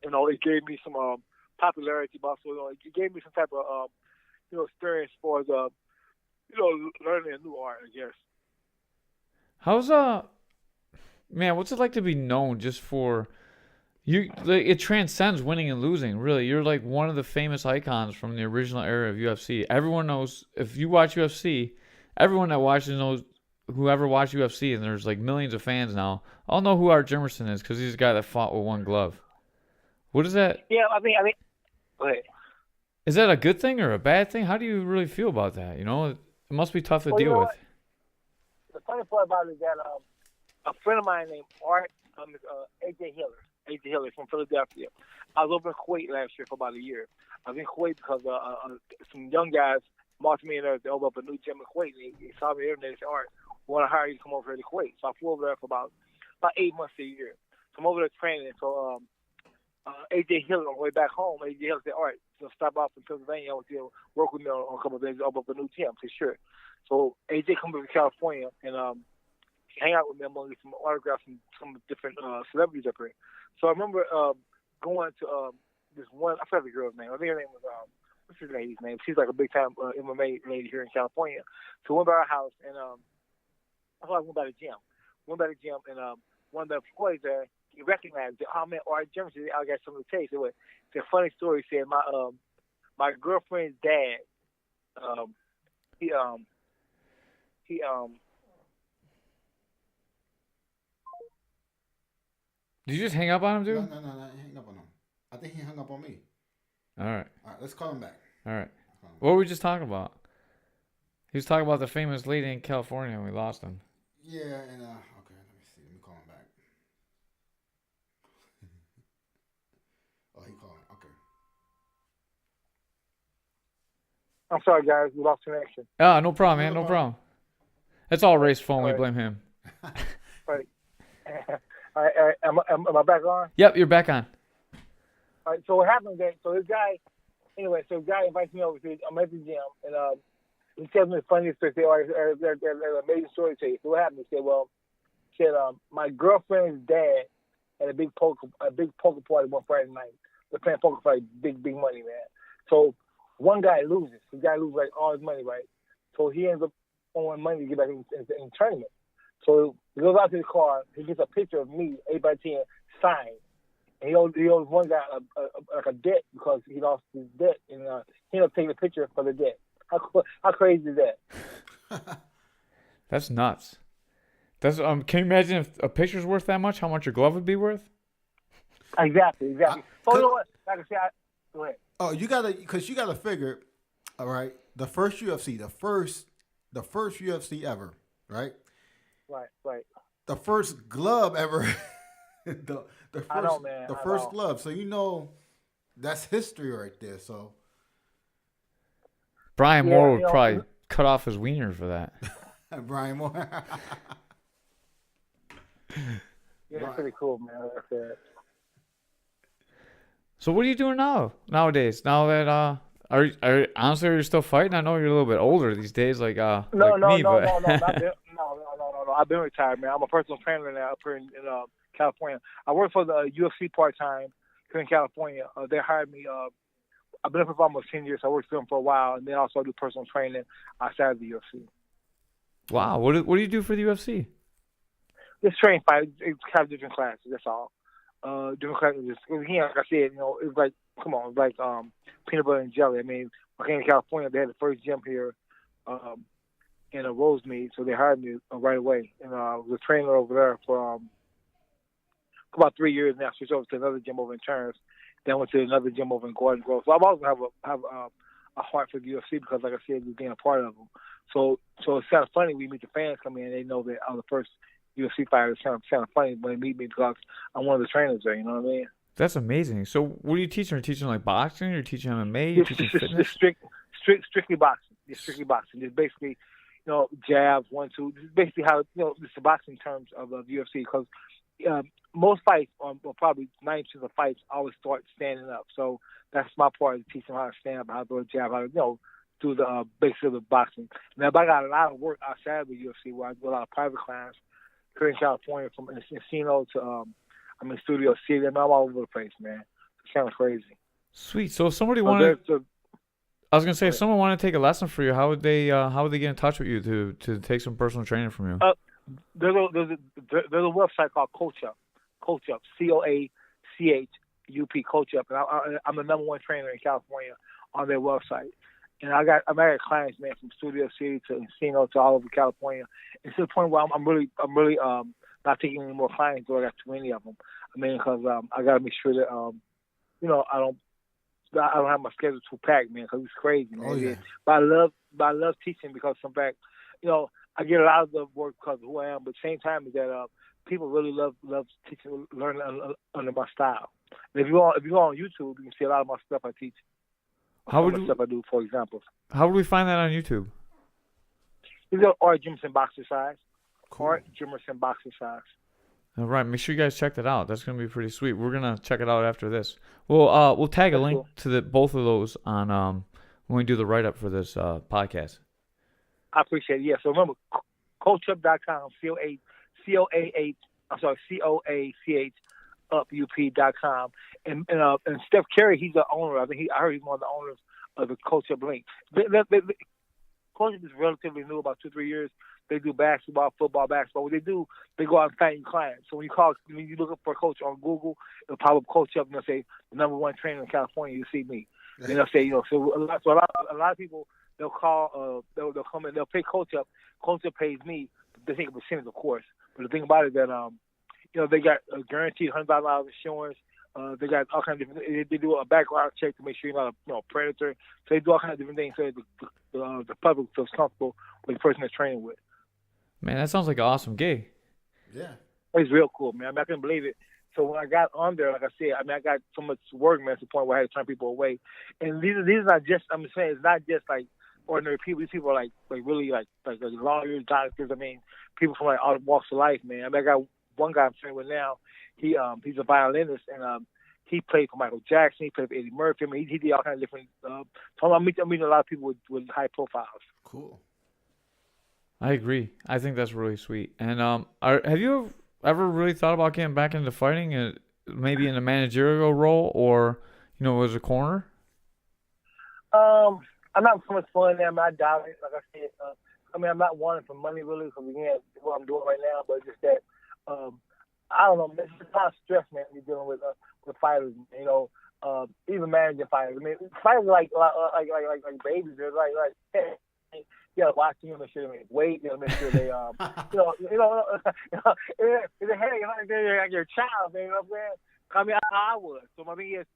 Speaker 5: it gave me some popularity, but also it gave me some type of experience for the, learning a new art, I guess.
Speaker 3: How's man? What's it like to be known just for you? Like, it transcends winning and losing. Really, you're like one of the famous icons from the original era of UFC. Everyone knows if you watch UFC. Everyone that watches knows whoever watched UFC, and there's like millions of fans now. I'll know who Art Jimmerson is because he's the guy that fought with one glove. What is that?
Speaker 5: Yeah, I mean, go ahead.
Speaker 3: Is that a good thing or a bad thing? How do you really feel about that? It must be tough to deal with.
Speaker 5: The funny part about it is that a friend of mine named Art, AJ Hiller from Philadelphia. I was over in Kuwait last year for about a year. I was in Kuwait because some young guys, multi-millionaires, they opened up a new gym in Kuwait. They saw me there and they said, Art, we want to hire you to come over here to Kuwait. So I flew over there for about 8 months a year. I'm over there training. So AJ Hill on the way back home. AJ Hill said, "All right, so stop off in Pennsylvania. I want you to work with me on a couple of things up a new team." I said, "Sure." So AJ comes to California and he hang out with me. I'm gonna get some autographs from some different celebrities up here. So I remember going to this one. I forgot the girl's name. I think her name was what's his lady's name? She's like a big time MMA lady here in California. So we went by her house and I thought I went by the gym. And one of the employees there, he recognized it. Oh man, Art Jimmerson, I got something to tell you. So it's a funny story. He said my girlfriend's dad, he
Speaker 3: Did you just hang up on him, dude?
Speaker 1: No, he hung up on him. I think he hung up on me.
Speaker 3: All right,
Speaker 1: let's call him back.
Speaker 3: all right. What were we just talking about? He was talking about the famous lady in California, and we lost him.
Speaker 1: Yeah, and okay, let me see. Let me call him back. Oh, he called. Okay.
Speaker 5: I'm sorry, guys, we lost connection.
Speaker 3: Ah, no problem, man. No problem. It's all Ray's phone. We
Speaker 5: All right.
Speaker 3: blame him.
Speaker 5: Right. All right, am I back on?
Speaker 3: Yep, you're back on.
Speaker 5: All right, so what happened is that, so this guy invites me over to, I'm at the gym, and he tells me the funniest story. He said, "Oh, there's an amazing story to tell you." So what happened? He said, my girlfriend's dad had a big poker party one Friday night. They're playing poker for like big money, man. So one guy loses. The guy loses like all his money, right? So he ends up owing money to get back in the tournament. So he goes out to the car. He gets a picture of me, 8x10, signed. And he owes one guy a debt because he lost his debt, and he ended up taking a picture for the debt. How crazy is that?
Speaker 3: That's nuts. That's can you imagine if a picture's worth that much? How much your glove would be worth?
Speaker 5: Exactly. So you know what? Like I said, go ahead.
Speaker 1: Oh, you gotta figure. All right, the first UFC ever, right?
Speaker 5: Right.
Speaker 1: The first glove ever. the first
Speaker 5: I know, man.
Speaker 1: the
Speaker 5: I
Speaker 1: first
Speaker 5: know.
Speaker 1: glove. So you know that's history right there. So
Speaker 3: Brian
Speaker 5: Yeah,
Speaker 3: Moore
Speaker 5: you
Speaker 3: would
Speaker 5: know,
Speaker 3: probably cut off his wiener for that.
Speaker 1: Brian Moore.
Speaker 5: Yeah, that's pretty cool, man. Like I said.
Speaker 3: So what are you doing nowadays? Now that are honestly you're still fighting? I know you're a little bit older these days, like
Speaker 5: No,
Speaker 3: me, but
Speaker 5: no. I've been retired, man. I'm a personal trainer now up here in California. I work for the UFC part time here in California. They hired me. I've been up here for almost 10 years. So I worked for them for a while, and then also I do personal training outside of the UFC.
Speaker 3: wow. What do you do for the UFC?
Speaker 5: Just train fighters. It's kind of different classes. That's all. Different classes. Again, like I said, it was like, come on, it was like peanut butter and jelly. I mean, when I came to California, they had the first gym here in a Rosemead, so they hired me right away. And I was a trainer over there for about 3 years now. Switched over to another gym over in Terrence. Then went to another gym over in Garden Grove. So I've always have a heart for the UFC because, like I said, we're being a part of them. So it's kind of funny when we meet the fans come in and they know that I'm the first UFC fighter. It's kind of funny when they meet me because I'm one of the trainers there. You know what I mean?
Speaker 3: That's amazing. So what are you teaching? Are you teaching like boxing? You're teaching MMA? You're teaching fitness?
Speaker 5: Strictly boxing. It's strictly boxing. It's basically, jabs, 1, 2. This is basically how, it's the boxing terms of the UFC because most fights, or probably 90% of the fights, always start standing up. So that's my part of teaching how to stand up, how to do a jab, how to, do the basics of the boxing. Now, but I got a lot of work outside of the UFC where I do a lot of private clients here in California from Encino to, Studio City. I'm all over the place, man. It's kind of crazy.
Speaker 3: Sweet. So if somebody wanted, I was gonna say, if
Speaker 5: Right.
Speaker 3: someone wanted to take a lesson for you, how would they get in touch with you to take some personal training from you?
Speaker 5: There's a website called Coach Up, CoachUp, CoachUp, and I'm the number one trainer in California on their website. And I got clients, man, from Studio City to Encino to all over California. It's to the point where I'm really not taking any more clients, or I got too many of them. I mean, because I got to make sure that I don't have my schedule too packed, man, because it's crazy, man.
Speaker 1: Oh, yeah.
Speaker 5: But I love teaching because, in fact, I get a lot of the work because of who I am. But at the same time, is that people really love teaching, learning under my style. And if you go on YouTube, you can see a lot of my stuff I teach. Stuff I do, for example.
Speaker 3: How would we find that on YouTube?
Speaker 5: You go Art Jimmerson Boxercise.
Speaker 1: Cool.
Speaker 5: Art Jimmerson Boxercise.
Speaker 3: All right, make sure you guys check that out. That's gonna be pretty sweet. We're gonna check it out after this. We'll tag a
Speaker 5: That's
Speaker 3: link
Speaker 5: cool.
Speaker 3: to both of those on when we do the write up for this podcast.
Speaker 5: I appreciate it. Yeah. So remember, coachup.com, COACH. I'm sorry, COACH up.up.com. And Steph Curry, he's the owner. I heard he's one of the owners of the Coach Up link. Coach Up is relatively new, about 2-3 years. They do basketball, football, basketball. What they do, they go out and find clients. So when you look up for a coach on Google, it'll pop up Coach Up and they'll say the #1 trainer in California. You see me. And they'll say, so a lot of people, they'll call, they'll come in, they'll pay Coach Up. Coach Up pays me. They take a percentage, of course. But the thing about it is that they got a guaranteed $100,000 insurance. They got all kinds of different. They do a background check to make sure you're not a predator. So they do all kinds of different things so the public feels comfortable with the person they're training with.
Speaker 3: Man, that sounds like an awesome gig.
Speaker 1: Yeah.
Speaker 5: It's real cool, man. I couldn't believe it. So when I got on there, like I said, I got so much work, man, to the point where I had to turn people away. And these are not just. I'm saying it's not just like ordinary people. These people are like really like lawyers, doctors. I mean, people from like all walks of life, man. I got one guy I'm training with now. He's a violinist and he played for Michael Jackson. He played for Eddie Murphy. I mean, he did all kinds of different. So I'm meeting a lot of people with high profiles.
Speaker 1: Cool.
Speaker 3: I agree. I think that's really sweet. And have you ever really thought about getting back into fighting, maybe in a managerial role or as a corner?
Speaker 5: I'm not so much fun there. I doubt it. Like I said, I'm not wanting for money really, because again, what I'm doing right now, but just that. I don't know. It's just a lot of stress, man. You're dealing with fighters, even managing fighters. I mean, fighters are like babies. They're like hey, you gotta watch them, make sure they make weight. You gotta make sure they they're like your child. Man, you know what I'm saying? I mean, I was. So my thing is,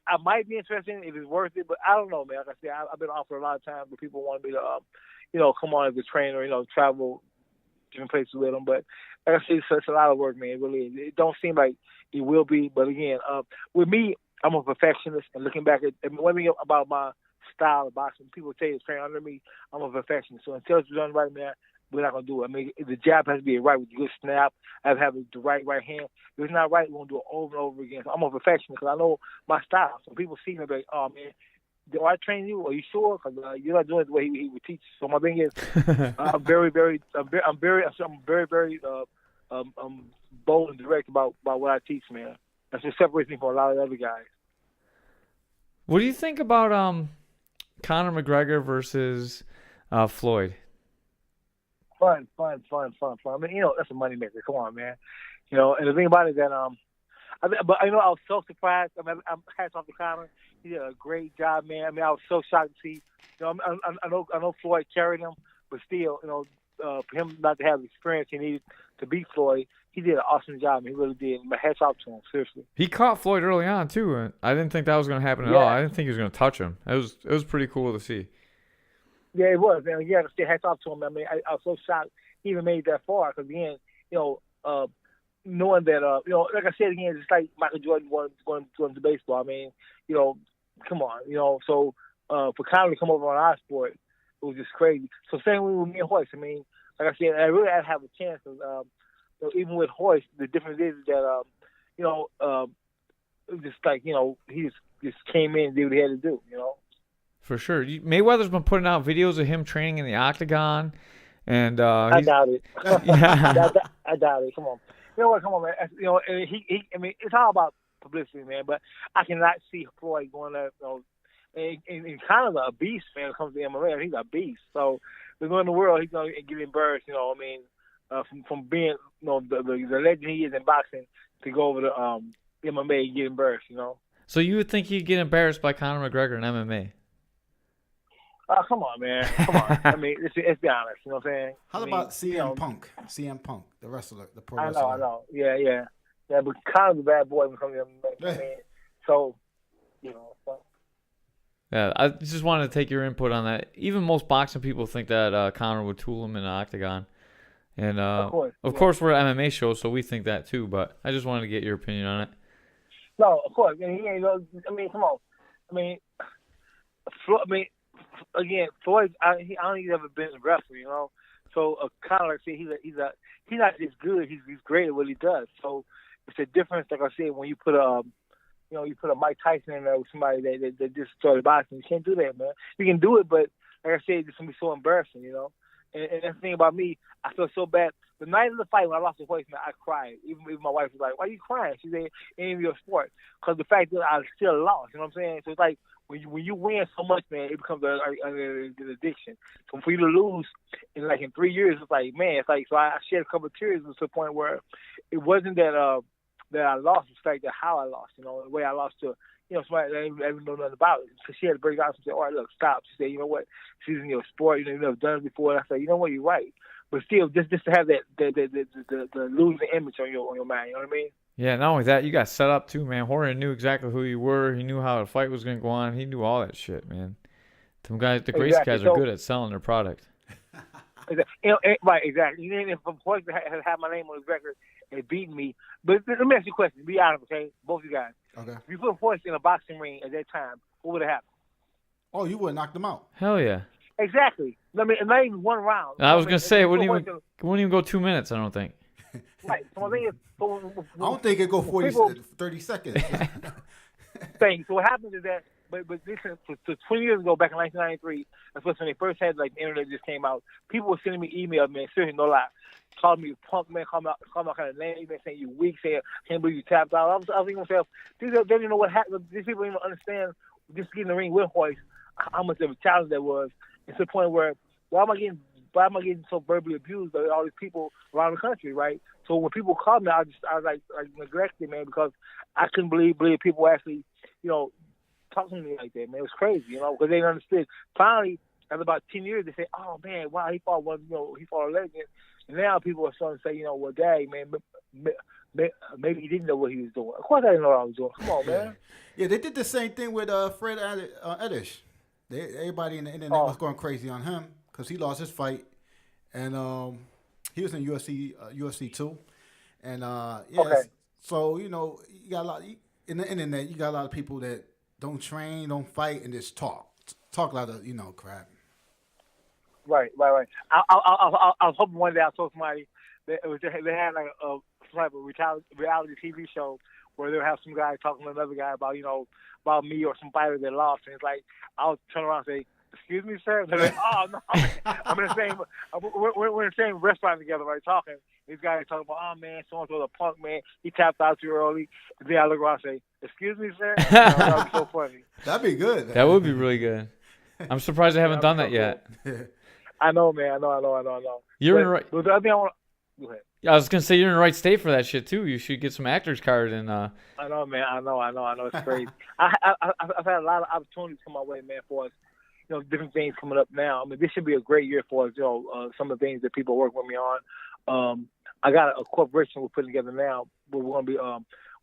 Speaker 5: I might be interested if it's worth it, but I don't know, man. Like I said, I've been offered a lot of times where people want me to, come on as a trainer, travel different places with them. But like I said, it's a lot of work, man. It really is. It don't seem like it will be. But again, with me, I'm a perfectionist. And looking back one thing about my style of boxing, people say it's training under me, I'm a perfectionist. So until it's done right, man, we're not going to do it. I mean, the jab has to be right with a good snap. I have to have the right hand. If it's not right, we're going to do it over and over again. So I'm a perfectionist because I know my style. So people see me and be like, oh, man, do I train you? Are you sure? Because you're not doing it the way he would teach. So my thing is, I'm very bold and direct about what I teach, man. That's what separates me from a lot of the other guys.
Speaker 3: What do you think about Conor McGregor versus Floyd?
Speaker 5: Fun. I mean, that's a moneymaker. Come on, man. And the thing about it is that I was so surprised. I mean, I'm hats off to Conor. He did a great job, man. I mean, I was so shocked to see. I know Floyd carried him, but still, for him not to have the experience he needed to beat Floyd, he did an awesome job. He really did. My hats off to him, seriously.
Speaker 3: He caught Floyd early on too, and I didn't think that was going to happen at all. I didn't think he was going to touch him. It was pretty cool to see.
Speaker 5: Yeah, it was, man. Yeah, to say hats off to him. I mean, I was so shocked he even made that far. Because again, knowing that, like I said again, it's like Michael Jordan going to baseball. I mean, come on, So for Conor to come over on our sport, it was just crazy. So same way with me and Hoist. I mean, like I said, I really had to have a chance. Even with Hoist, the difference is that just like he just came in and did what he had to do.
Speaker 3: For sure. Mayweather's been putting out videos of him training in the octagon, and
Speaker 5: I doubt it.
Speaker 3: Yeah.
Speaker 5: I doubt it. Come on. You know what? Come on, man. I mean, it's all about publicity, man. But I cannot see Floyd going there. And kind of a beast, man. When it comes to MMA, he's a beast. So we're going in the world. He's going to get embarrassed. From being the legend he is in boxing to go over to MMA and get embarrassed.
Speaker 3: So you would think he'd get embarrassed by Conor McGregor in MMA?
Speaker 5: Oh, come on, man. Come on. I mean, let's be honest. You know what I'm saying?
Speaker 1: How about CM Punk? CM Punk, the wrestler, the pro
Speaker 5: I
Speaker 1: wrestler.
Speaker 5: know. Yeah, but Conor's a bad boy when it comes to MMA. I mean, so, So.
Speaker 3: Yeah, I just wanted to take your input on that. Even most boxing people think that Conor would tool him in an octagon. And of course, we're an MMA show, so we think that too. But I just wanted to get your opinion on it.
Speaker 5: No, of course. I mean, come on. I mean, again, Floyd. I don't think he's ever been a wrestler, So So kind of like I said, he's not just good. He's great at what he does. So it's a difference, like I said, when you put you put a Mike Tyson in there with somebody that just started boxing. You can't do that, man. You can do it, but like I said, it's gonna be so embarrassing, you know. And that's the thing about me. I feel so bad. The night of the fight when I lost the voice, man, I cried. Even my wife was like, "Why are you crying?" She said, "Ain't in your sport," because the fact that I still lost. You know what I'm saying? So it's like when you win so much, man, it becomes an addiction. So for you to lose in 3 years, it's like, man, it's like, so I shed a couple of tears to the point where it wasn't that I lost, it's like that how I lost, you know, the way I lost to, you know, somebody that didn't know nothing about it. So she had to break out and say, all right, look, stop. She said, you know what, she's in your sport, you know, you've never done it before. And I said, you know what, you're right. But still, just to have that the losing image on your mind, you know what I mean?
Speaker 3: Yeah, not only that, you got set up too, man. Horton knew exactly who you were. He knew how the fight was going to go on. He knew all that shit, man. Them guys, the Gracie guys are good at selling their product.
Speaker 5: Right, exactly. Even if Poison has had my name on his record and beaten me. But let me ask you a question. Be honest, okay? Both of you guys.
Speaker 1: Okay.
Speaker 5: If you put Poison in a boxing ring at that time, what would have happened?
Speaker 1: Oh, you would have knocked him out.
Speaker 3: Hell yeah.
Speaker 5: Exactly. I mean, not even one round.
Speaker 3: I was going to say, it wouldn't even go 2 minutes, I don't think.
Speaker 5: Right. So my thing is,
Speaker 1: I don't think it go 30 seconds.
Speaker 5: Thing. So what happens is that, but listen, so 20 years ago, back in 1993, that's when they first had, like, the internet just came out. People were sending me emails, man, seriously, no lie. Calling me punk, man, calling out kind of names, man, saying you weak, saying, can't believe you tapped out. I was thinking to myself, they didn't know what happened. These people didn't even understand just getting in the ring with Hoist, how much of a challenge that was. It's to the point where, why am I getting so verbally abused by all these people around the country, right? So when people called me, I was like neglected, man, because I couldn't believe people actually, you know, talking to me like that, man. It was crazy, you know, because they didn't understand. Finally, after about 10 years, they say, oh, man, wow, he fought a legend. And now people are starting to say, you know, well, dang, man, maybe he didn't know what he was doing. Of course I didn't know what I was doing. Come on, man.
Speaker 1: Yeah, they did the same thing with Fred Edish. Everybody in the internet was going crazy on him because he lost his fight. And he was in UFC 2. And, so, you know, you got a lot in the internet, you got a lot of people that don't train, don't fight, and just talk a lot of, you know, crap.
Speaker 5: Right. I was hoping one day I told somebody that they had like a type of reality TV show where they'll have some guy talking to another guy about, you know, about me or some fighter that lost, and it's like I'll turn around and say, "Excuse me, sir." And they're like, "Oh no, I'm in the same. We're in the same restaurant together, right? Talking. These guys talking about, oh man, so and so the punk man, he tapped out too early." And then I look around and say, "Excuse me, sir." You know, that would be so funny.
Speaker 1: That'd be good.
Speaker 3: That would be really good. I'm surprised they haven't done that yet.
Speaker 5: I know, man. I know.
Speaker 3: You're in the right.
Speaker 5: But the other thing I want to go ahead.
Speaker 3: I was gonna say you're in the right state for that shit too. You should get some actors card and.
Speaker 5: I know, man. I know. It's crazy. I've had a lot of opportunities come my way, man, for us. You know, different things coming up now. I mean, this should be a great year for us. You know, some of the things that people work with me on. I got a corporation we're putting together now. But we're gonna be.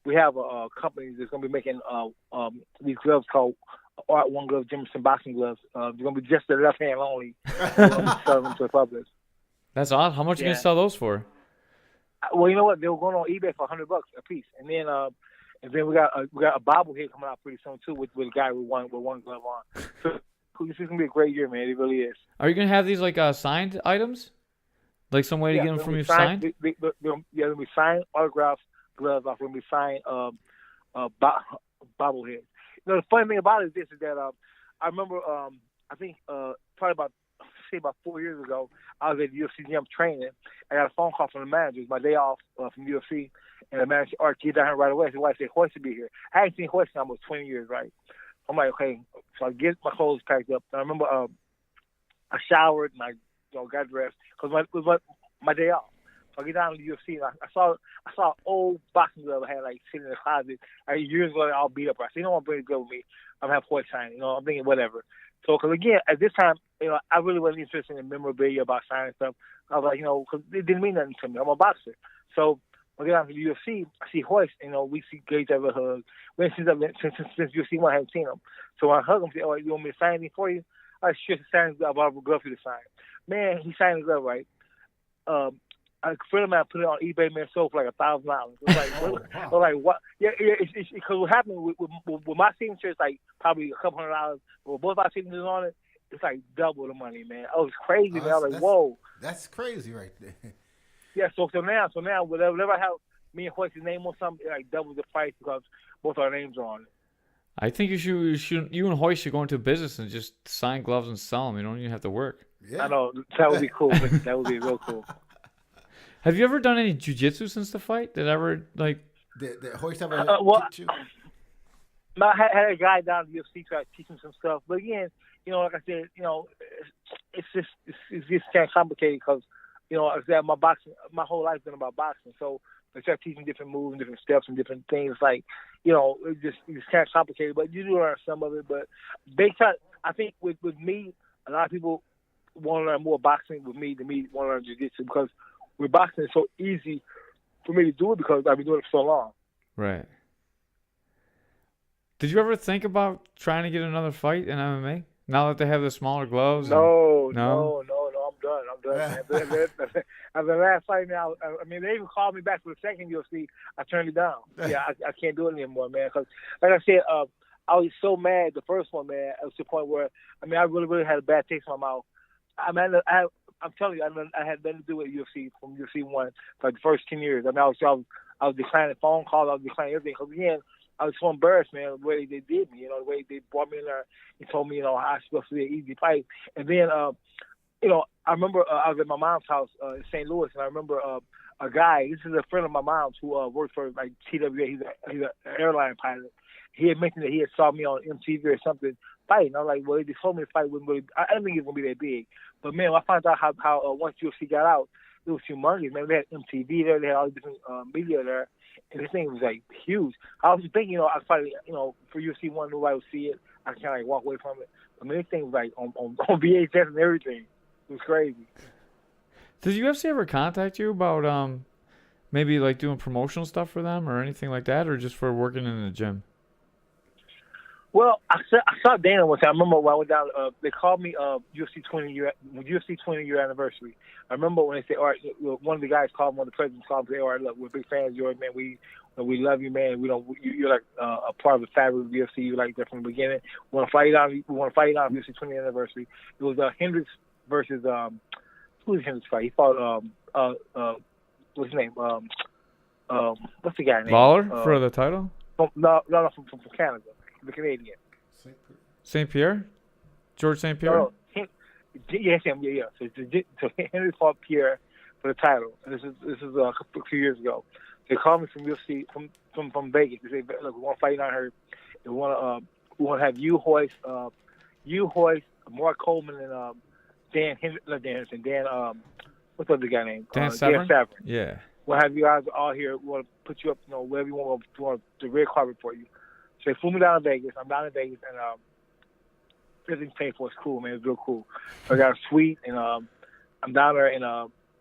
Speaker 5: We have a company that's gonna be making these gloves called Art Jimmerson boxing gloves. They're gonna be just the left hand only. We're gonna be selling them to the public.
Speaker 3: That's awesome. How much are you gonna sell those for?
Speaker 5: Well, you know what? They were going on eBay for $100 a piece, and then we got a bobblehead coming out pretty soon too with a guy with one glove on. So this is gonna be a great year, man. It really is.
Speaker 3: Are you gonna have these like signed items? Like some way to get them from you signed?
Speaker 5: They'll be signed autographed gloves. Off. We're gonna be signed bobblehead. You know, the funny thing about it is that I remember I think probably about 4 years ago, I was at the UFC gym training. I got a phone call from the manager. It was my day off from UFC, and the manager said, Art, get down here right away. His wife said, Hoist should be here. I hadn't seen Hoist in almost 20 years, right? I'm like, okay. So I get my clothes packed up. And I remember I showered and I got dressed because it was my day off. So I get down to the UFC, and I saw an old boxing glove I had like sitting in the closet years ago, all beat up. I said, you don't want to bring a glove with me. I'm going to have Hoist sign. You know, I'm thinking whatever. So, because again, at this time, you know, I really wasn't interested in memorabilia about signing stuff. I was like, you know, because it didn't mean nothing to me. I'm a boxer. So, when I get out to the UFC, I see Hoist, you know, we see Gage have a hug. Since UFC 1, I hadn't seen him. So when I hug him, I say, oh, you want me to sign anything for you? I sure sign his glove. I'll have a glove for you to sign. Man, he signed the glove, right? A friend of mine put it on eBay, man, sold for like $1,000. I was like, what? Yeah, because what happened with my signature is like probably a couple $100. But both our signatures on it, it's like double the money, man. Oh, it's crazy,
Speaker 1: Oh,
Speaker 5: man. I was like, whoa.
Speaker 1: that's crazy right there.
Speaker 5: Yeah, so now whenever I have me and Hoist's name on something, it like doubles the price because both our names are on it.
Speaker 3: I think you and Hoist should go into business and just sign gloves and sell them. You don't even have to work.
Speaker 5: I
Speaker 1: Yeah.
Speaker 5: know that would be cool. That would be real cool.
Speaker 3: Have you ever done any jujitsu since the fight? Did ever like?
Speaker 1: Did Hoist ever
Speaker 5: Well,
Speaker 1: kicked you?
Speaker 5: I had a guy down at the UFC try to teach him some stuff, but again, like I said, it's just kind of complicated because, like I said, my whole life's been about boxing, so they start teaching different moves and different steps and different things. Like, it's kind of complicated, but you do learn some of it. But I think with me, a lot of people want to learn more boxing with me than me want to learn jiu-jitsu because with boxing it's so easy for me to do it because I've been doing it for so long.
Speaker 3: Right. Did you ever think about trying to get another fight in MMA? Now that they have the smaller gloves?
Speaker 5: No,
Speaker 3: and...
Speaker 5: I'm done, man. After the last fight now, I mean, they even called me back for the second UFC. I turned it down. Yeah, I can't do it anymore, man. Because, like I said, I was so mad the first one, man. It was to the point where, I mean, I really, really had a bad taste in my mouth. I mean, I'm telling you, I had nothing to do with UFC from UFC 1 for the first 10 years. I mean, I was declining phone calls. I was declining everything. Because, again, I was so embarrassed, man, the way they did me, the way they brought me in there and told me, how I was supposed to be an easy fight. And then, I remember I was at my mom's house in St. Louis, and I remember a guy, this is a friend of my mom's who works for, like, TWA. He's an airline pilot. He had mentioned that he had saw me on MTV or something fighting. I was like, well, they told me the fight wasn't really, I didn't think it was going to be that big. But, man, I found out how once UFC got out, it was humongous, man. They had MTV there. They had all the different media there. And this thing was, like, huge. I was thinking, I probably, for UFC 1, nobody would see it. I kind of, like, walk away from it. I mean, this thing was, like, on VHS and everything. It was crazy.
Speaker 3: Does UFC ever contact you about maybe, like, doing promotional stuff for them or anything like that, or just for working in the gym?
Speaker 5: Well, I saw Dana one time. I remember when I went down. They called me UFC 20 year anniversary. I remember when they said, "All right," one of the guys called, one of the presidents called me, "All right, look, we're big fans of yours, man. We love you, man. You're like a part of the fabric of UFC. You like that from the beginning. We want to fight on UFC 20th anniversary." It was Hendricks versus who did Hendricks fight? He fought what's his name? What's the guy name?
Speaker 3: Lawler for the title?
Speaker 5: From Canada. The Canadian.
Speaker 3: St. Pierre? George St. Pierre?
Speaker 5: No, yes, him. Yeah. So Henry fought Pierre for the title. And this is a few years ago. They called me from UFC from Vegas. They said, "Look, we want to fight on her. We want to have you Hoist, Mark Coleman, and Dan Henderson. What's the other guy named?
Speaker 3: Dan Severn? Yeah.
Speaker 5: We'll have you guys all here. We want to put you up, wherever you want. We want the red carpet for you." So they flew me down to Vegas. I'm down in Vegas, and everything's paid for. It's cool, man. It's real cool. So I got a suite, and I'm down there, and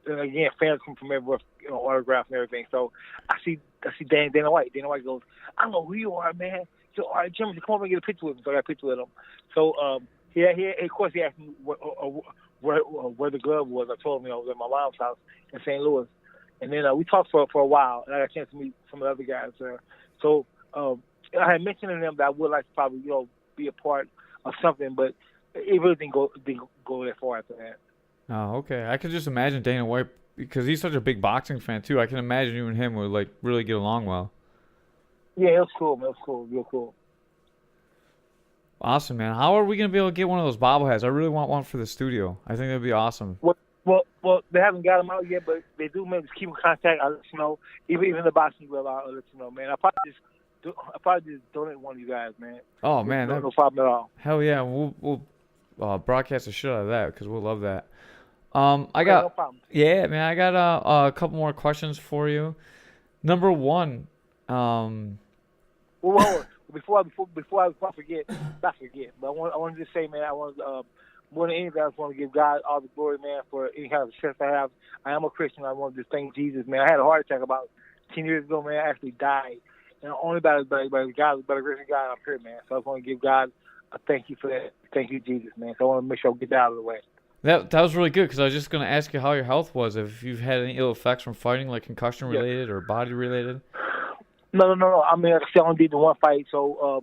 Speaker 5: again, fans come from everywhere, autograph and everything. So I see Dana White. Dana White goes, "I don't know who you are, man." So, "Art Jimmerson, come over and get a picture with him." So I got a picture with him. So of course, he asked me where the glove was. I told him, I was at my mom's house in St. Louis, and then we talked for a while, and I got a chance to meet some of the other guys there. So. I had mentioned to them that I would like to probably, be a part of something, but it really didn't go that far after that.
Speaker 3: Oh, okay. I could just imagine Dana White, because he's such a big boxing fan too. I can imagine you and him would like really get along well.
Speaker 5: Yeah, it was cool, man. It was cool, real cool.
Speaker 3: Awesome, man. How are we gonna be able to get one of those bobbleheads? I really want one for the studio. I think that'd be awesome.
Speaker 5: Well, they haven't got them out yet, but they do. Maybe just keep in contact. I'll let you know. Even the boxing glove, I'll let you know, man. I'll probably just donate one of you guys, man.
Speaker 3: Oh, man.
Speaker 5: No problem at all.
Speaker 3: Hell yeah. We'll broadcast the shit out of that because we'll love that.
Speaker 5: No problem.
Speaker 3: Yeah, man. I got a couple more questions for you. Number one.
Speaker 5: Well, before I forget, not forget, but I want to just say, man, I want more than anything, I just want to give God all the glory, man, for any kind of success I have. I am a Christian. I want to just thank Jesus, man. I had a heart attack about 10 years ago, man. I actually died. And only by the grace of God, I'm here, man. So I just want to give God a thank you for that. Thank you, Jesus, man. So I want to make sure I get that out of the way.
Speaker 3: That was really good because I was just going to ask you how your health was, if you've had any ill effects from fighting, like concussion-related or body-related.
Speaker 5: No. I mean, I only did the one fight. So,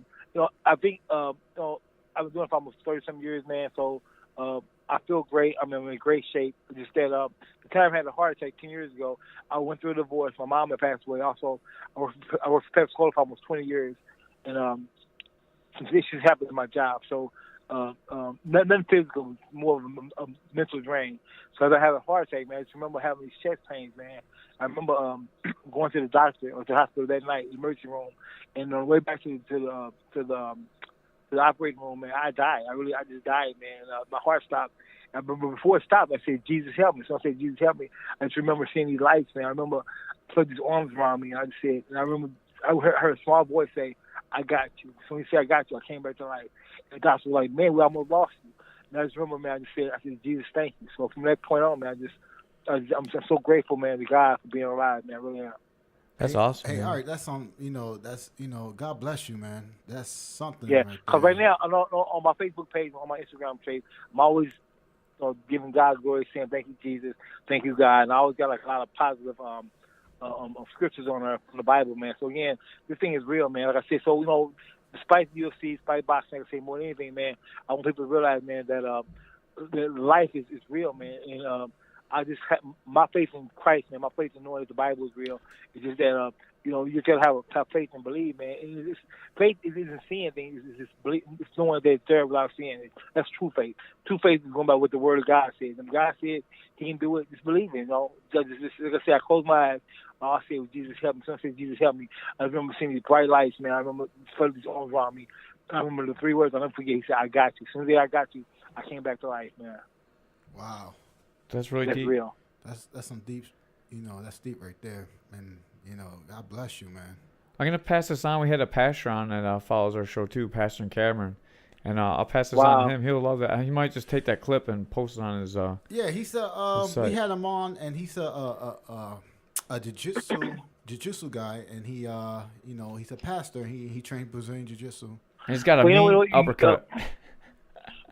Speaker 5: I think, I've been doing it for almost 30-some years, man. So, I feel great. I'm in great shape. Just that the time I had a heart attack 10 years ago, I went through a divorce. My mom had passed away. Also, I worked for Pepsi for almost 20 years, and some issues happened in my job. So nothing physical, more of a mental drain. So as I had a heart attack, man, I just remember having these chest pains, man. I remember going to the doctor or to the hospital that night, the emergency room, and on the way back to the operating room, man, I died. I just died, man. My heart stopped. I remember before it stopped, I said, "Jesus help me." So I said, "Jesus help me." I just remember seeing these lights, man. I remember put these arms around me, and I just said, and I remember I heard a small voice say, "I got you." So when he said, "I got you," I came back to life. And the doctor was like, "Man, we almost lost you." And I just remember, man, I said, "Jesus, thank you." So from that point on, man, I'm so grateful, man, to God for being alive, man. I really am.
Speaker 3: That's awesome.
Speaker 1: Hey,
Speaker 3: man.
Speaker 1: all right, that's God bless you, man. That's something
Speaker 5: Yeah,
Speaker 1: right
Speaker 5: because
Speaker 1: there.
Speaker 5: right now on my Facebook page, on my Instagram page, I'm always giving God glory, saying thank you, Jesus, thank you, God, and I always got like a lot of positive scriptures on there from the Bible, man. So again, this thing is real, man. Like I said, so despite the UFC, despite boxing, like I say, more than anything, man, I want people to realize, man, that life is real, man, and I just have my faith in Christ, man. My faith in knowing that the Bible is real. It's just that you just have faith and believe, man. And faith isn't seeing things. It's just believe, it's knowing that it's there without seeing it. That's true faith. True faith is going by what the Word of God says. And God said He can do it. Just believe it. Just, like I said, I close my eyes. All I said was Jesus help me. Someone said Jesus help me. I remember seeing these bright lights, man. I remember felt these arms around me. I remember the three words I'll never forget. He said, "I got you." As soon as he said, "I got you," I came back to life, man.
Speaker 1: Wow,
Speaker 3: That's really
Speaker 5: That's
Speaker 3: deep.
Speaker 5: real.
Speaker 1: that's some deep, that's deep right there, and God bless you, man.
Speaker 3: I'm gonna pass this on. We had a pastor on that follows our show too, Pastor Cameron, and I'll pass this
Speaker 5: Wow.
Speaker 3: on to him. He'll love that. He might just take that clip and post it on his.
Speaker 1: Yeah, he's we had him on, and he's a jiu-jitsu guy, and he he's a pastor. He trained Brazilian jiu-jitsu.
Speaker 3: And he's got a
Speaker 5: Well,
Speaker 3: mean uppercut.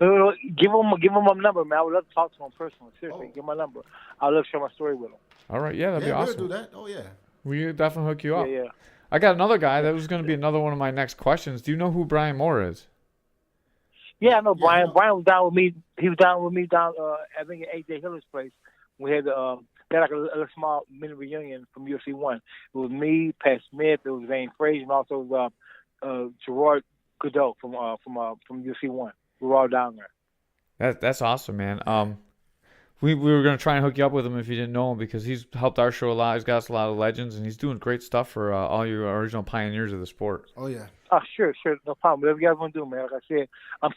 Speaker 5: Give him my number, man. I would love to talk to him personally. Seriously,
Speaker 1: Oh.
Speaker 5: give him my number. I'd love to share my story with him.
Speaker 3: All right, yeah, that'd be
Speaker 1: We'll
Speaker 3: awesome.
Speaker 1: do that. Oh yeah.
Speaker 3: We'll definitely hook you up.
Speaker 5: Yeah.
Speaker 3: I got another guy that was going to be another one of my next questions. Do you know who Brian Moore is?
Speaker 5: Yeah, I know
Speaker 1: Yeah,
Speaker 5: Brian.
Speaker 1: I know.
Speaker 5: Brian was down with me. He was down with me I think at AJ Hiller's place. We had like a small mini reunion from UFC 1. It was me, Pat Smith, it was Zane Frazier, and also it was Gerard Godot from UFC 1. We were all down there.
Speaker 3: That's awesome, man. We were gonna try and hook you up with him if you didn't know him because he's helped our show a lot. He's got us a lot of legends, and he's doing great stuff for all you original pioneers of the sport.
Speaker 1: Oh yeah.
Speaker 5: Oh, sure, no problem. Whatever you guys want to do, man. Like I said, I'm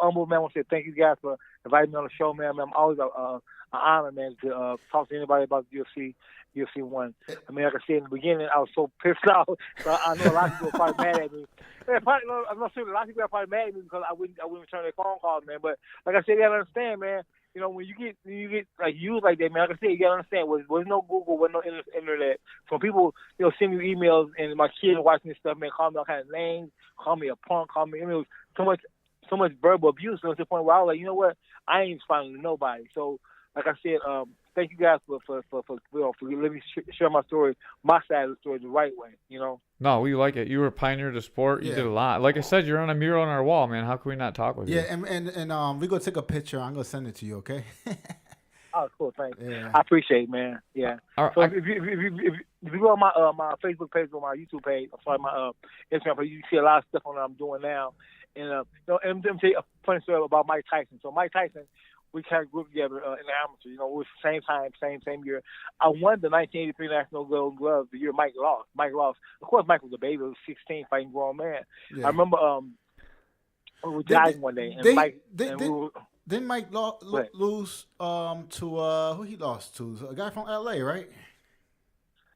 Speaker 5: humbled, man. I want to say thank you guys for inviting me on the show, man. I'm always an honor, man, to talk to anybody about the UFC 1. I mean, like I said in the beginning, I was so pissed off. So I know a lot of people are probably mad at me. I'm not sure a lot of people are probably mad at me because I wouldn't return their phone calls, man. But like I said, you gotta understand, man. When you get like used like that, man, like I said, you gotta understand, was no Google, was no internet. So people, send me emails, and my kids are watching this stuff, man, call me all kinds of names, call me a punk, it was so much verbal abuse, to the point where I was like, you know what, I ain't responding to nobody. So, like I said, thank you guys for letting me share my story, my side of the story, the right way.
Speaker 3: No, we like it. You were a pioneer of the sport. You
Speaker 1: Yeah.
Speaker 3: did a lot. Like I said, you're on a mural on our wall, man. How can we not talk with you?
Speaker 1: Yeah, and we're gonna take a picture. I'm gonna send it to you, okay?
Speaker 5: Oh, cool, thanks.
Speaker 1: Yeah.
Speaker 5: I appreciate it, man. Yeah.
Speaker 3: All right,
Speaker 5: So if you go on my Facebook page or my YouTube page, I'm sorry, my Instagram page, you see a lot of stuff on what I'm doing now. And and let me tell you a funny story about Mike Tyson. So Mike Tyson, we kind of grew up together in the amateur. It was the same time, same year. I won the 1983 National Golden Glove the year Mike lost. Of course, Mike was a baby. He was 16, fighting grown man.
Speaker 1: Yeah.
Speaker 5: I remember we were jogging one day, and
Speaker 1: Didn't Mike lose to who he lost to? A guy from LA, right?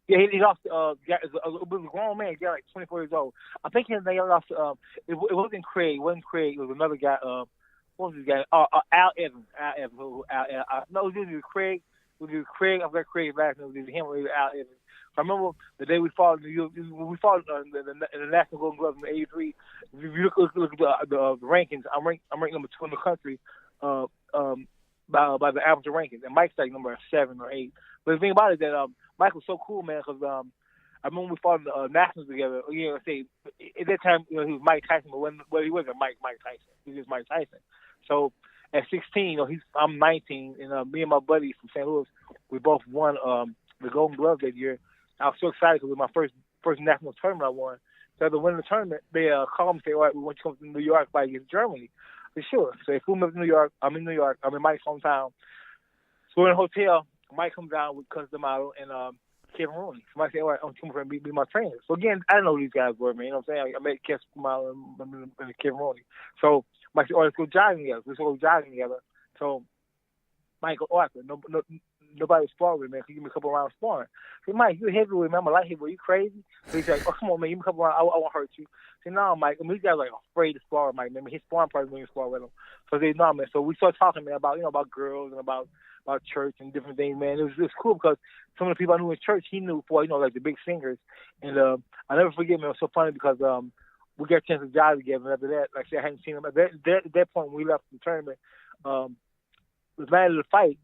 Speaker 5: Yeah, he lost. It was a grown man. He got like 24 years old. I think they lost. It wasn't Craig. It wasn't Craig. It was another guy. What was his guy? Al Evans. No, it was Craig. It was Craig. I forgot Craig's last name. It was him or Al Evans. I remember the day we fought in the National Golden Glove in '83. If you look at the rankings, I'm ranked number 2 in the country by the amateur rankings, and Mike's like number 7 or 8. But the thing about it is that Mike was so cool, man, because I remember we fought in the Nationals together. Say at that time, he was Mike Tyson, but he wasn't Mike Tyson. He was just Mike Tyson. So at 16, I'm 19, and me and my buddy from St. Louis, we both won the Golden Glove that year. I was so excited because it was my first national tournament I won. So after winning the tournament, they called me and say, all right, we want you to come to New York fight against Germany. I said, sure. So if we move to New York, I'm in New York. I'm in Mike's hometown. So we're in a hotel. Mike comes down with Cus D'Amato and Kevin Rooney. So Mike said, all right, I'm coming for be my trainer. So again, I didn't know who these guys were, man. You know what I'm saying? I met Cus D'Amato and Kevin Rooney. So Mike said, all right, let's go jogging together. So Mike goes, oh, nobody was sparring with me, man. Can you give me a couple of rounds sparring? I said, Mike, you're a heavyweight, man. I'm a light heavyweight. You crazy? So he's like, oh, come on, man. Give me a couple of rounds. I won't hurt you. I said, no, Mike. I mean, these guys are like afraid to spar with Mike, man. His sparring partner wouldn't spar with him. So they no, man. So we started talking, man, about girls and about church and different things, man. It was cool because some of the people I knew in church, he knew for, like the big singers. And I'll never forget, man, it was so funny because we got a chance to jog together. And after that, like I said, I hadn't seen him. At that point, when we left the tournament, the night of the fight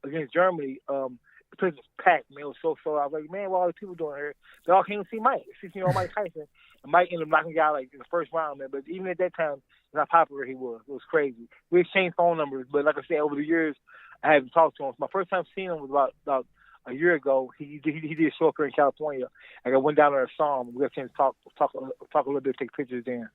Speaker 5: against Germany, the place was packed, man. It was so I was like, man, what are all these people doing here? They all came to see Mike. 16-year-old Mike Tyson. And Mike ended up knocking out like in the first round, man. But even at that time, how popular he was. It was crazy. We exchanged phone numbers, but like I said, over the years, I haven't talked to him. My first time seeing him was about a year ago. He did a show up here in California. Like I went down there and saw him. We got a chance to talk a little bit, take pictures then.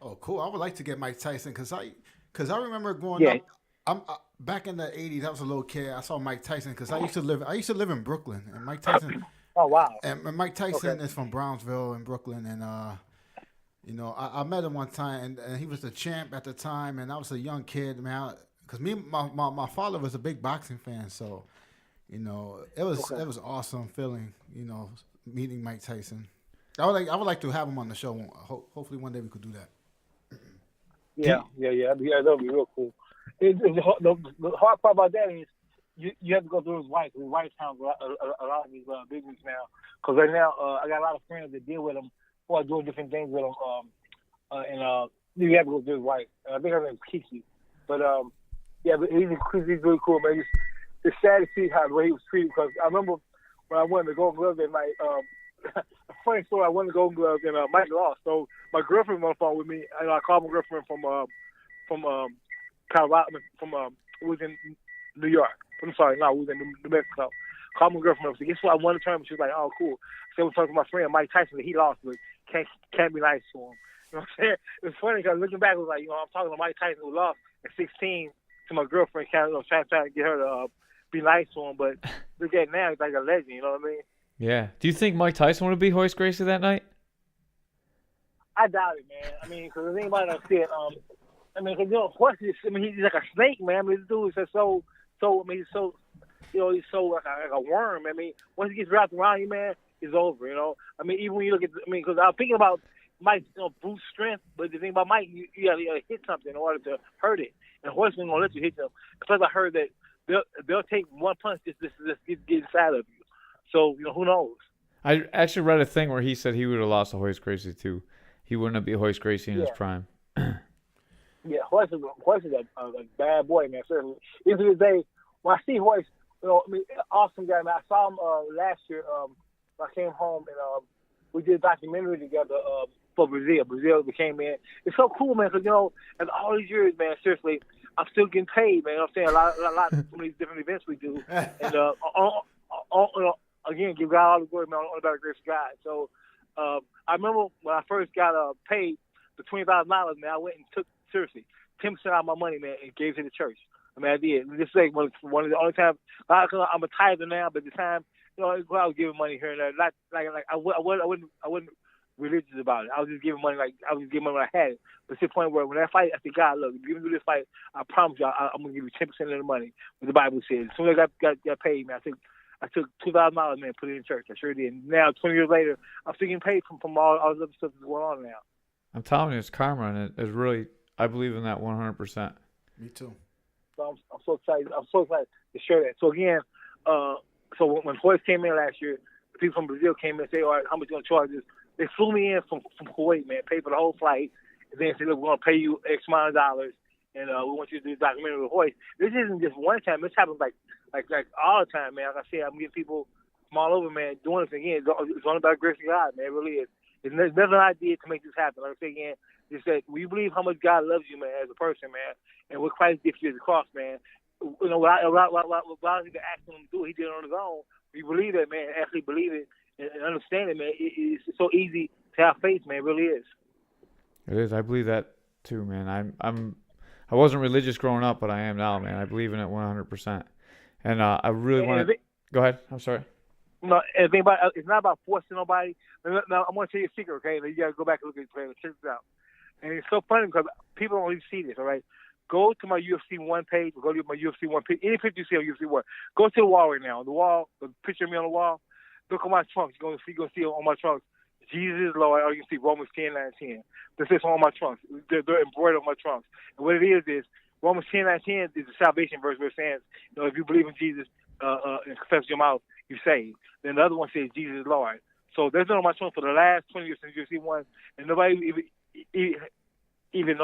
Speaker 1: Oh, cool. I would like to get Mike Tyson because I remember growing up. I'm back in the '80s. I was a little kid. I saw Mike Tyson because I used to live in Brooklyn, and Mike Tyson.
Speaker 5: Oh wow!
Speaker 1: And Mike Tyson is from Brownsville in Brooklyn, and I met him one time, and he was the champ at the time, and I was a young kid, man. Because my father was a big boxing fan, so it was awesome feeling, meeting Mike Tyson. I would like to have him on the show. Hopefully one day we could do that.
Speaker 5: Yeah, that'll be real cool. The hard part about that is you have to go through his wife. His wife handles a lot of these big weeks now. Because right now, I got a lot of friends that deal with him who are doing different things with him. And you have to go through his wife. I think her name's Kiki. But but he's really cool, man. It's sad to see how the way he was treated. Because I remember when I won the Golden Glove that night. A funny story. I won the Golden Glove and Mike lost. So my girlfriend was on the phone with me. And I called my girlfriend from Colorado, it was in New York. I'm sorry, no, it was in New Mexico. Called my girlfriend up. So guess what? I won the tournament. She was like, oh, cool. So I was talking to my friend Mike Tyson that he lost, but can't be nice to him. You know what I'm saying? It was funny because looking back, it was like, I'm talking to Mike Tyson who lost at 16 to my girlfriend, trying to get her to be nice to him. But look at now, he's like a legend. You know what I mean? Yeah.
Speaker 3: Do you think Mike Tyson would be Hoist Gracie that night?
Speaker 5: I doubt it, man. I mean, because if anybody don't see it, because Hoist is, he's like a snake, man. I mean, this dude is just so. He's so, he's so like a worm. I mean, once he gets wrapped around you, man, it's over. Even when you look at, because I'm thinking about Mike's, brute strength, but the thing about Mike, you gotta hit something in order to hurt it, and Hoist ain't gonna let you hit them. Because I heard that they'll take one punch just get inside of you. So who knows?
Speaker 3: I actually read a thing where he said he would have lost to Hoist Gracie too. He wouldn't be Hoist Gracie in his prime.
Speaker 5: Yeah, Hoist is a bad boy, man. Certainly. Even to this day, when I see Hoist, awesome guy, man. I saw him last year. When I came home and we did a documentary together for Brazil. Brazil became, man. It's so cool, man, because after all these years, man, seriously, I'm still getting paid, man. I'm saying a lot of some of these different events we do, and again, give God all the glory, man. On about grace of God. So I remember when I first got paid the $20,000, man. I went and took seriously 10% out of my money, man, and gave it to the church. I did. This is like one of the only times. I'm a tither now, but at the time, I was giving money here and there. Not like I wasn't religious about it. I was just giving money when I had it. But to the point where when that fight, I said, God, look, if you're gonna do this fight, I promise you, I'm gonna give you 10% of the money. What the Bible says. As soon as I got paid, man, I took $2,000, man, put it in church. I sure did. Now, 20 years later, I'm still getting paid from all this other stuff that's going on now. I'm
Speaker 3: telling you, it's karma, and it's really, I believe in that 100%.
Speaker 1: Me too.
Speaker 5: So I'm so excited. I'm so excited to share that. So again, when Hoist came in last year, the people from Brazil came in and said, all right, how much you going to charge us? They flew me in from Kuwait, man, paid for the whole flight, and then said, look, we're going to pay you X amount of dollars, and we want you to do a documentary with Hoist. This isn't just one time. This happens like all the time, man. Like I said, I'm getting people from all over, man, doing this again. It's all about the grace of God, man. It really is. It's never an idea to make this happen. Like I say again, Is that we believe how much God loves you, man, as a person, man, and what Christ did for you at the cross, man. You know, without even asking him to do it, he did it on his own. We believe that, man, actually believe it and understand it, man. It's so easy to have faith, man. It really is.
Speaker 3: It is. I believe that too, man. I wasn't religious growing up, but I am now, man. I believe in it 100%. And I really want to go ahead. I'm sorry.
Speaker 5: No, and the thing about it's not about forcing nobody. Now I'm going to tell you a secret, okay? You got to go back and look at the trailer. Check this out. And it's so funny because people don't really see this, all right? Go to my UFC 1 page. Go to my UFC 1 page. Any picture you see on UFC 1. Go to the wall right now. On the wall, the picture of me on the wall. Look at my trunks. You're going to see on my trunks, Jesus is Lord. Or you can see Romans 10:9-10. This is on my trunks. They're embroidered on my trunks. And what it is Romans 10:9-10 is the salvation verse where it says, you know, if you believe in Jesus and confess your mouth, you're saved. Then the other one says Jesus is Lord. So there's been on my trunks for the last 20 years since UFC 1, and nobody even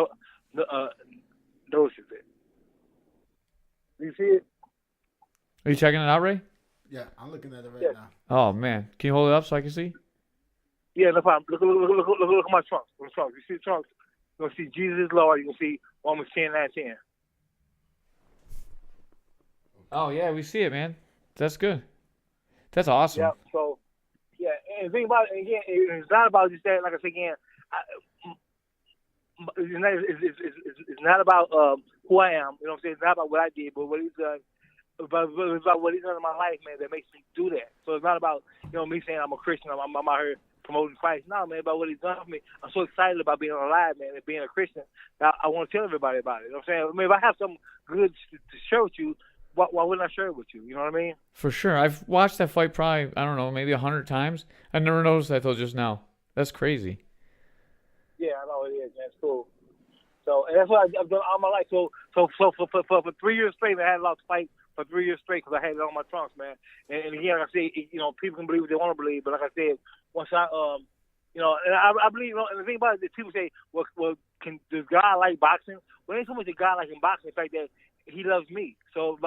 Speaker 5: notices it. Do you see it?
Speaker 3: Are you checking it out, Ray?
Speaker 1: Yeah, I'm looking at it right now.
Speaker 3: Oh man, can you hold it up so I can see?
Speaker 5: Yeah, no problem. Look at my trunks. You see the trunks? You're gonna see Jesus is Lord. You're gonna see Romans 10:9-10.
Speaker 3: Oh yeah, we see it, man. That's good. That's awesome.
Speaker 5: Yeah. So, yeah, and the thing about it again, it's not about just that. Like I said again, it's not about who I am. You know what I'm saying? It's not about what I did, but what He's done. But it's about what He's done in my life, man, that makes me do that. So it's not about, you know, me saying I'm a Christian. I'm out here promoting Christ. No, man, about what He's done for me. I'm so excited about being alive, man, and being a Christian. I want to tell everybody about it. You know what I'm saying? I mean, if I have something good to share with you, why wouldn't I share it with you? You know what I mean?
Speaker 3: For sure. I've watched that fight probably, I don't know, maybe 100 times. I never noticed that till just now. That's crazy.
Speaker 5: Yeah, I know it is, man. It's cool. So, and that's what I've done all my life. So for 3 years straight, I had a lot to fight for 3 years straight because I had it on my trunks, man. And again, like I said, you know, people can believe what they want to believe, but like I said, once I, you know, and I believe, you know, and the thing about it is people say, well, does God like boxing? Well, it ain't so much that God likes boxing, the fact that He loves me. So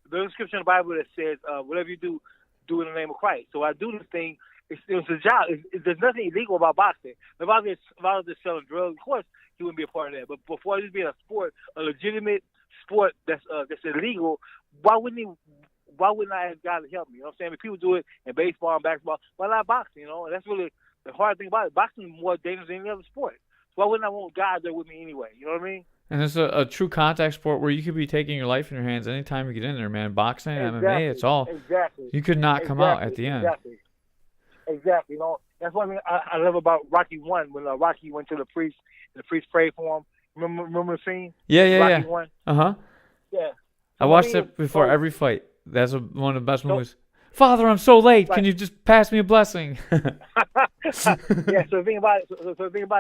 Speaker 5: there's a scripture in the Bible that says, whatever you do, do in the name of Christ. So I do this thing. It's a job. There's nothing illegal about boxing. If I was just selling drugs, of course, he wouldn't be a part of that. But before it being a sport, a legitimate sport that's illegal, why wouldn't I ask God to help me? You know what I'm saying? If people do it in baseball and basketball, why not boxing? You know, and that's really the hard thing about it. Boxing is more dangerous than any other sport. So why wouldn't I want God there with me anyway? You know what I mean?
Speaker 3: And it's a true contact sport where you could be taking your life in your hands anytime you get in there, man. Boxing, MMA, it's all.
Speaker 5: Exactly.
Speaker 3: You could not come out at the end.
Speaker 5: Exactly. You know, that's one thing I love about Rocky 1 when Rocky went to the priest and the priest prayed for him. Remember the scene?
Speaker 3: Yeah.
Speaker 5: Rocky 1?
Speaker 3: Uh-huh.
Speaker 5: Yeah.
Speaker 3: I watched it before every fight. That's one of the best movies. Father, I'm so late. Right. Can you just pass me a blessing?
Speaker 5: Yeah. So the thing about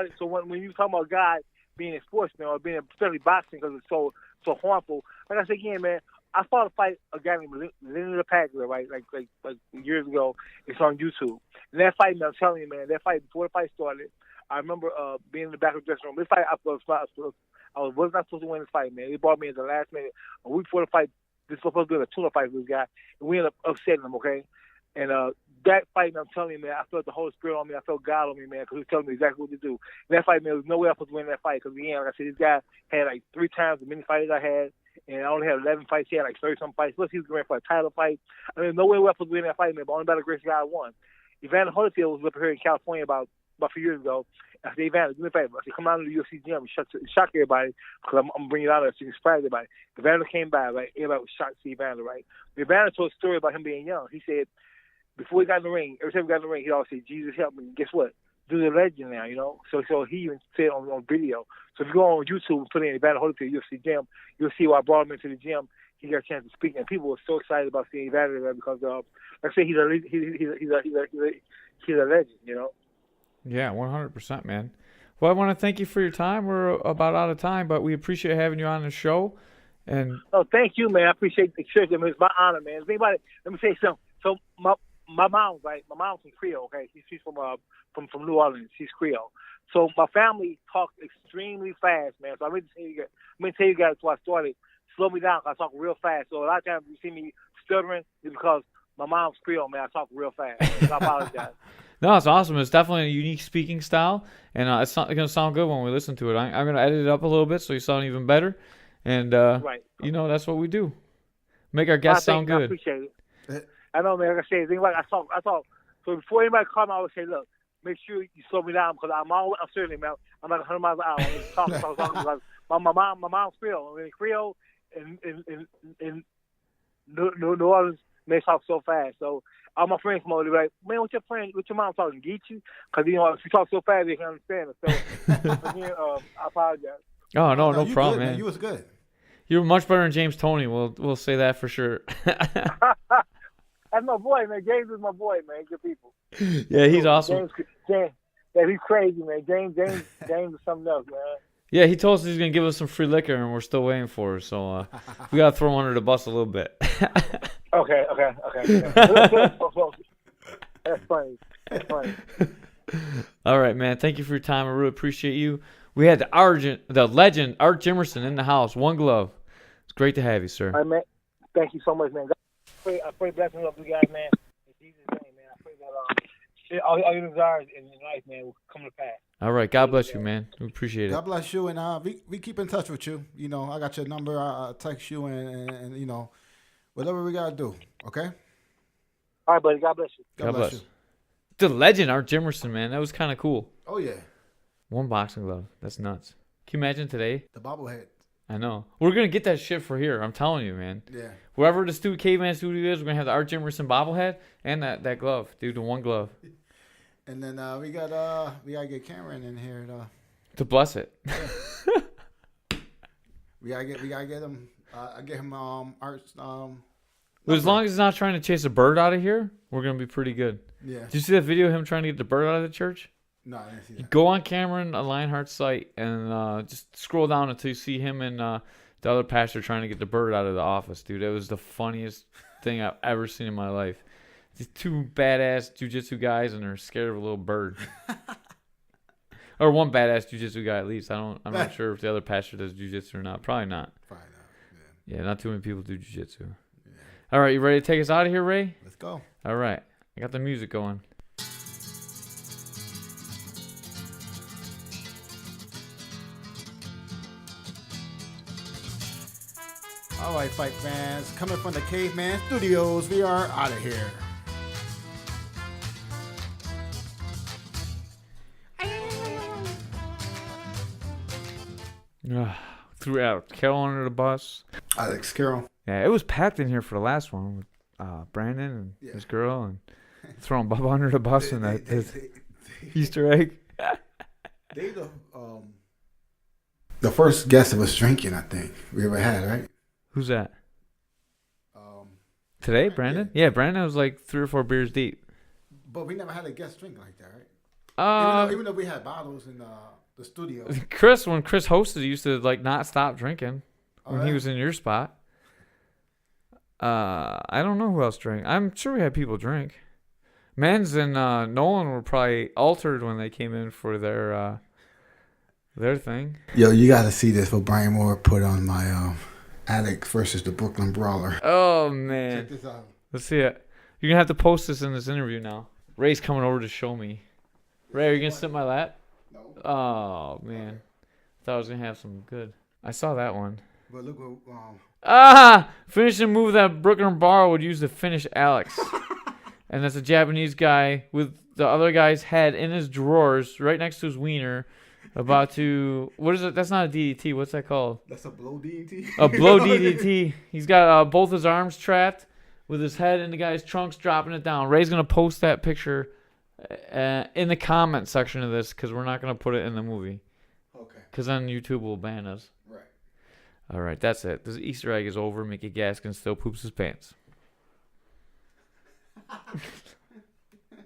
Speaker 5: it. So when you talk about God being a sportsman or being especially boxing because it's so harmful, like I said again, man, I fought a fight a guy named Leonard Pagler, right? Like years ago. It's on YouTube. And that fight, man, I'm telling you, man, that fight before the fight started, I remember being in the back of the dressing room. This fight, I was not supposed to win this fight, man. They brought me in the last minute. A week before the fight, this was supposed to be a tuna fight with this guy, and we ended up upsetting him, okay? And that fight, man, I'm telling you, man, I felt the Holy Spirit on me. I felt God on me, man, because He was telling me exactly what to do. And that fight, man, there was no way I was supposed to win that fight because, again, like I said, this guy had like 3 times the many fighters I had, and I only had 11 fights. He had like 30-some fights. Plus, he was going for a title fight. I mean, no way I was supposed to win that fight, man, but only by the grace of God I won. Evander Holyfield was up here in California about a few years ago. I said, Evander, do me a favor. I said, come out to the UFC gym and shock everybody because I'm bringing it out there so you can surprise everybody. Evander came by, right? Everybody was shocked to see Evander, right? Evander told a story about him being young. He said, before he got in the ring, every time he got in the ring, he'd always say, Jesus, help me. Guess what? Do the legend now, you know? So he even said on video. So if you go on YouTube and put in Evander Holyfield UFC gym, you'll see why I brought him into the gym. He got a chance to speak, and people were so excited about seeing Evander there because, like I said, he's a legend, you know?
Speaker 3: Yeah, 100%, man. Well, I want to thank you for your time. We're about out of time, but we appreciate having you on the show. And
Speaker 5: thank you, man. I appreciate the church. I mean, it's my honor, man. Let me say something. So my mom's right. My mom's from Creole. Okay, she's from New Orleans. She's Creole. So my family talks extremely fast, man. So I'm going to tell you guys before I started. Slow me down. I talk real fast. So a lot of times you see me stuttering is because my mom's Creole, man. I talk real fast. So I apologize.
Speaker 3: No, it's awesome. It's definitely a unique speaking style, and it's not going to sound good when we listen to it. I'm going to edit it up a little bit so you sound even better, and
Speaker 5: Right.
Speaker 3: that's what we do. Make our guests sound
Speaker 5: I
Speaker 3: good.
Speaker 5: appreciate it. I know, man. Like I said, I thought. So before anybody call me, I would say, look, make sure you slow me down because I'm certainly, man. I'm like 100 miles an hour. I'm talking because my mom's Creole. I mean, Creole in New Orleans, they talk so fast. So all my friends come over, they're like, man, what your mom talking? Get you? Because if you talk so fast, they can understand it. So again, I apologize.
Speaker 3: Oh no, no
Speaker 1: you
Speaker 3: problem,
Speaker 1: good,
Speaker 3: man.
Speaker 1: You was good.
Speaker 3: You're much better than James Toney. We'll say that for sure.
Speaker 5: That's my boy, man. James is my boy, man. Good people.
Speaker 3: Yeah, he's awesome.
Speaker 5: James, yeah, he's crazy, man. James is something else, man.
Speaker 3: Yeah, he told us he's gonna give us some free liquor, and we're still waiting for it. So we gotta throw him under the bus a little bit.
Speaker 5: Okay. That's funny.
Speaker 3: All right, man. Thank you for your time. I really appreciate you. We had the legend, Art Jimmerson in the house. One glove. It's great to have you, sir.
Speaker 5: All right, man. Thank you so much, man. I pray blessings of you guys, man. In Jesus' name, man. I pray that all your desires in your life, man, will come to pass.
Speaker 3: All right. God bless you, man. We appreciate it.
Speaker 1: God bless you, and we keep in touch with you. You know, I got your number. I'll text you, and you know, whatever we gotta do. Okay.
Speaker 5: All right, buddy. God bless you.
Speaker 3: God bless. The legend, Art Jimmerson, man. That was kind of cool.
Speaker 1: Oh yeah.
Speaker 3: One boxing glove. That's nuts. Can you imagine today?
Speaker 1: The bobblehead.
Speaker 3: I know. We're going to get that shit for here. I'm telling you, man.
Speaker 1: Yeah.
Speaker 3: Wherever the Caveman studio is, we're going to have the Art Jimmerson bobblehead and that glove. Dude, the one glove.
Speaker 1: And then we gotta get Cameron in here
Speaker 3: to bless it.
Speaker 1: Yeah. we gotta get him. I get him Art's
Speaker 3: But as long as he's not trying to chase a bird out of here, we're going to be pretty good.
Speaker 1: Yeah.
Speaker 3: Did you see that video of him trying to get the bird out of the church?
Speaker 1: No, I didn't see that.
Speaker 3: Go on Cameron Lionheart's site and just scroll down until you see him and the other pastor trying to get the bird out of the office, dude. It was the funniest thing I've ever seen in my life. These two badass jiu-jitsu guys, and they're scared of a little bird. Or one badass jiu-jitsu guy at least. I'm not sure if the other pastor does jiu-jitsu or not. Probably not.
Speaker 1: Probably not. Yeah.
Speaker 3: Yeah, not too many people do jiu-jitsu. Yeah. All right, you ready to take us out of here, Ray?
Speaker 1: Let's go.
Speaker 3: All right. I got the music going.
Speaker 1: All right, fight fans. Coming from the Caveman Studios, we are out of here.
Speaker 3: Threw out Carol under the bus.
Speaker 1: Alex Carroll.
Speaker 3: Yeah, it was packed in here for the last one with Brandon and his girl and throwing Bubba under the bus and that Easter egg.
Speaker 1: The first guest that was drinking, I think we ever had, right?
Speaker 3: Who's that? Today, Brandon? Yeah, Brandon was like 3 or 4 beers deep.
Speaker 1: But we never had a guest drink like that, right? Even though we had bottles in the studio.
Speaker 3: When Chris hosted, he used to like not stop drinking when he was in your spot. I don't know who else drank. I'm sure we had people drink. Men's and Nolan were probably altered when they came in for their thing. Yo,
Speaker 1: you got to see this what Brian Moore put on my Alex versus the Brooklyn Brawler.
Speaker 3: Oh man,
Speaker 1: check this out.
Speaker 3: Let's see it. You're gonna have to post this in this interview now. Ray's coming over to show me. Ray, are you gonna sit in my lap?
Speaker 1: No.
Speaker 3: Oh man, thought I was gonna have some good. I saw that one.
Speaker 1: But look what.
Speaker 3: Finish the move that Brooklyn Brawler would use to finish Alex. And that's a Japanese guy with the other guy's head in his drawers, right next to his wiener, about to... What is it? That's not a DDT. What's that called?
Speaker 1: That's a blow DDT?
Speaker 3: A blow DDT. He's got both his arms trapped with his head in the guy's trunks, dropping it down. Ray's going to post that picture in the comment section of this because we're not going to put it in the movie.
Speaker 1: Okay.
Speaker 3: Because then YouTube will ban us.
Speaker 1: Right.
Speaker 3: All right, that's it. This Easter egg is over. Mickey Gaskin still poops his pants.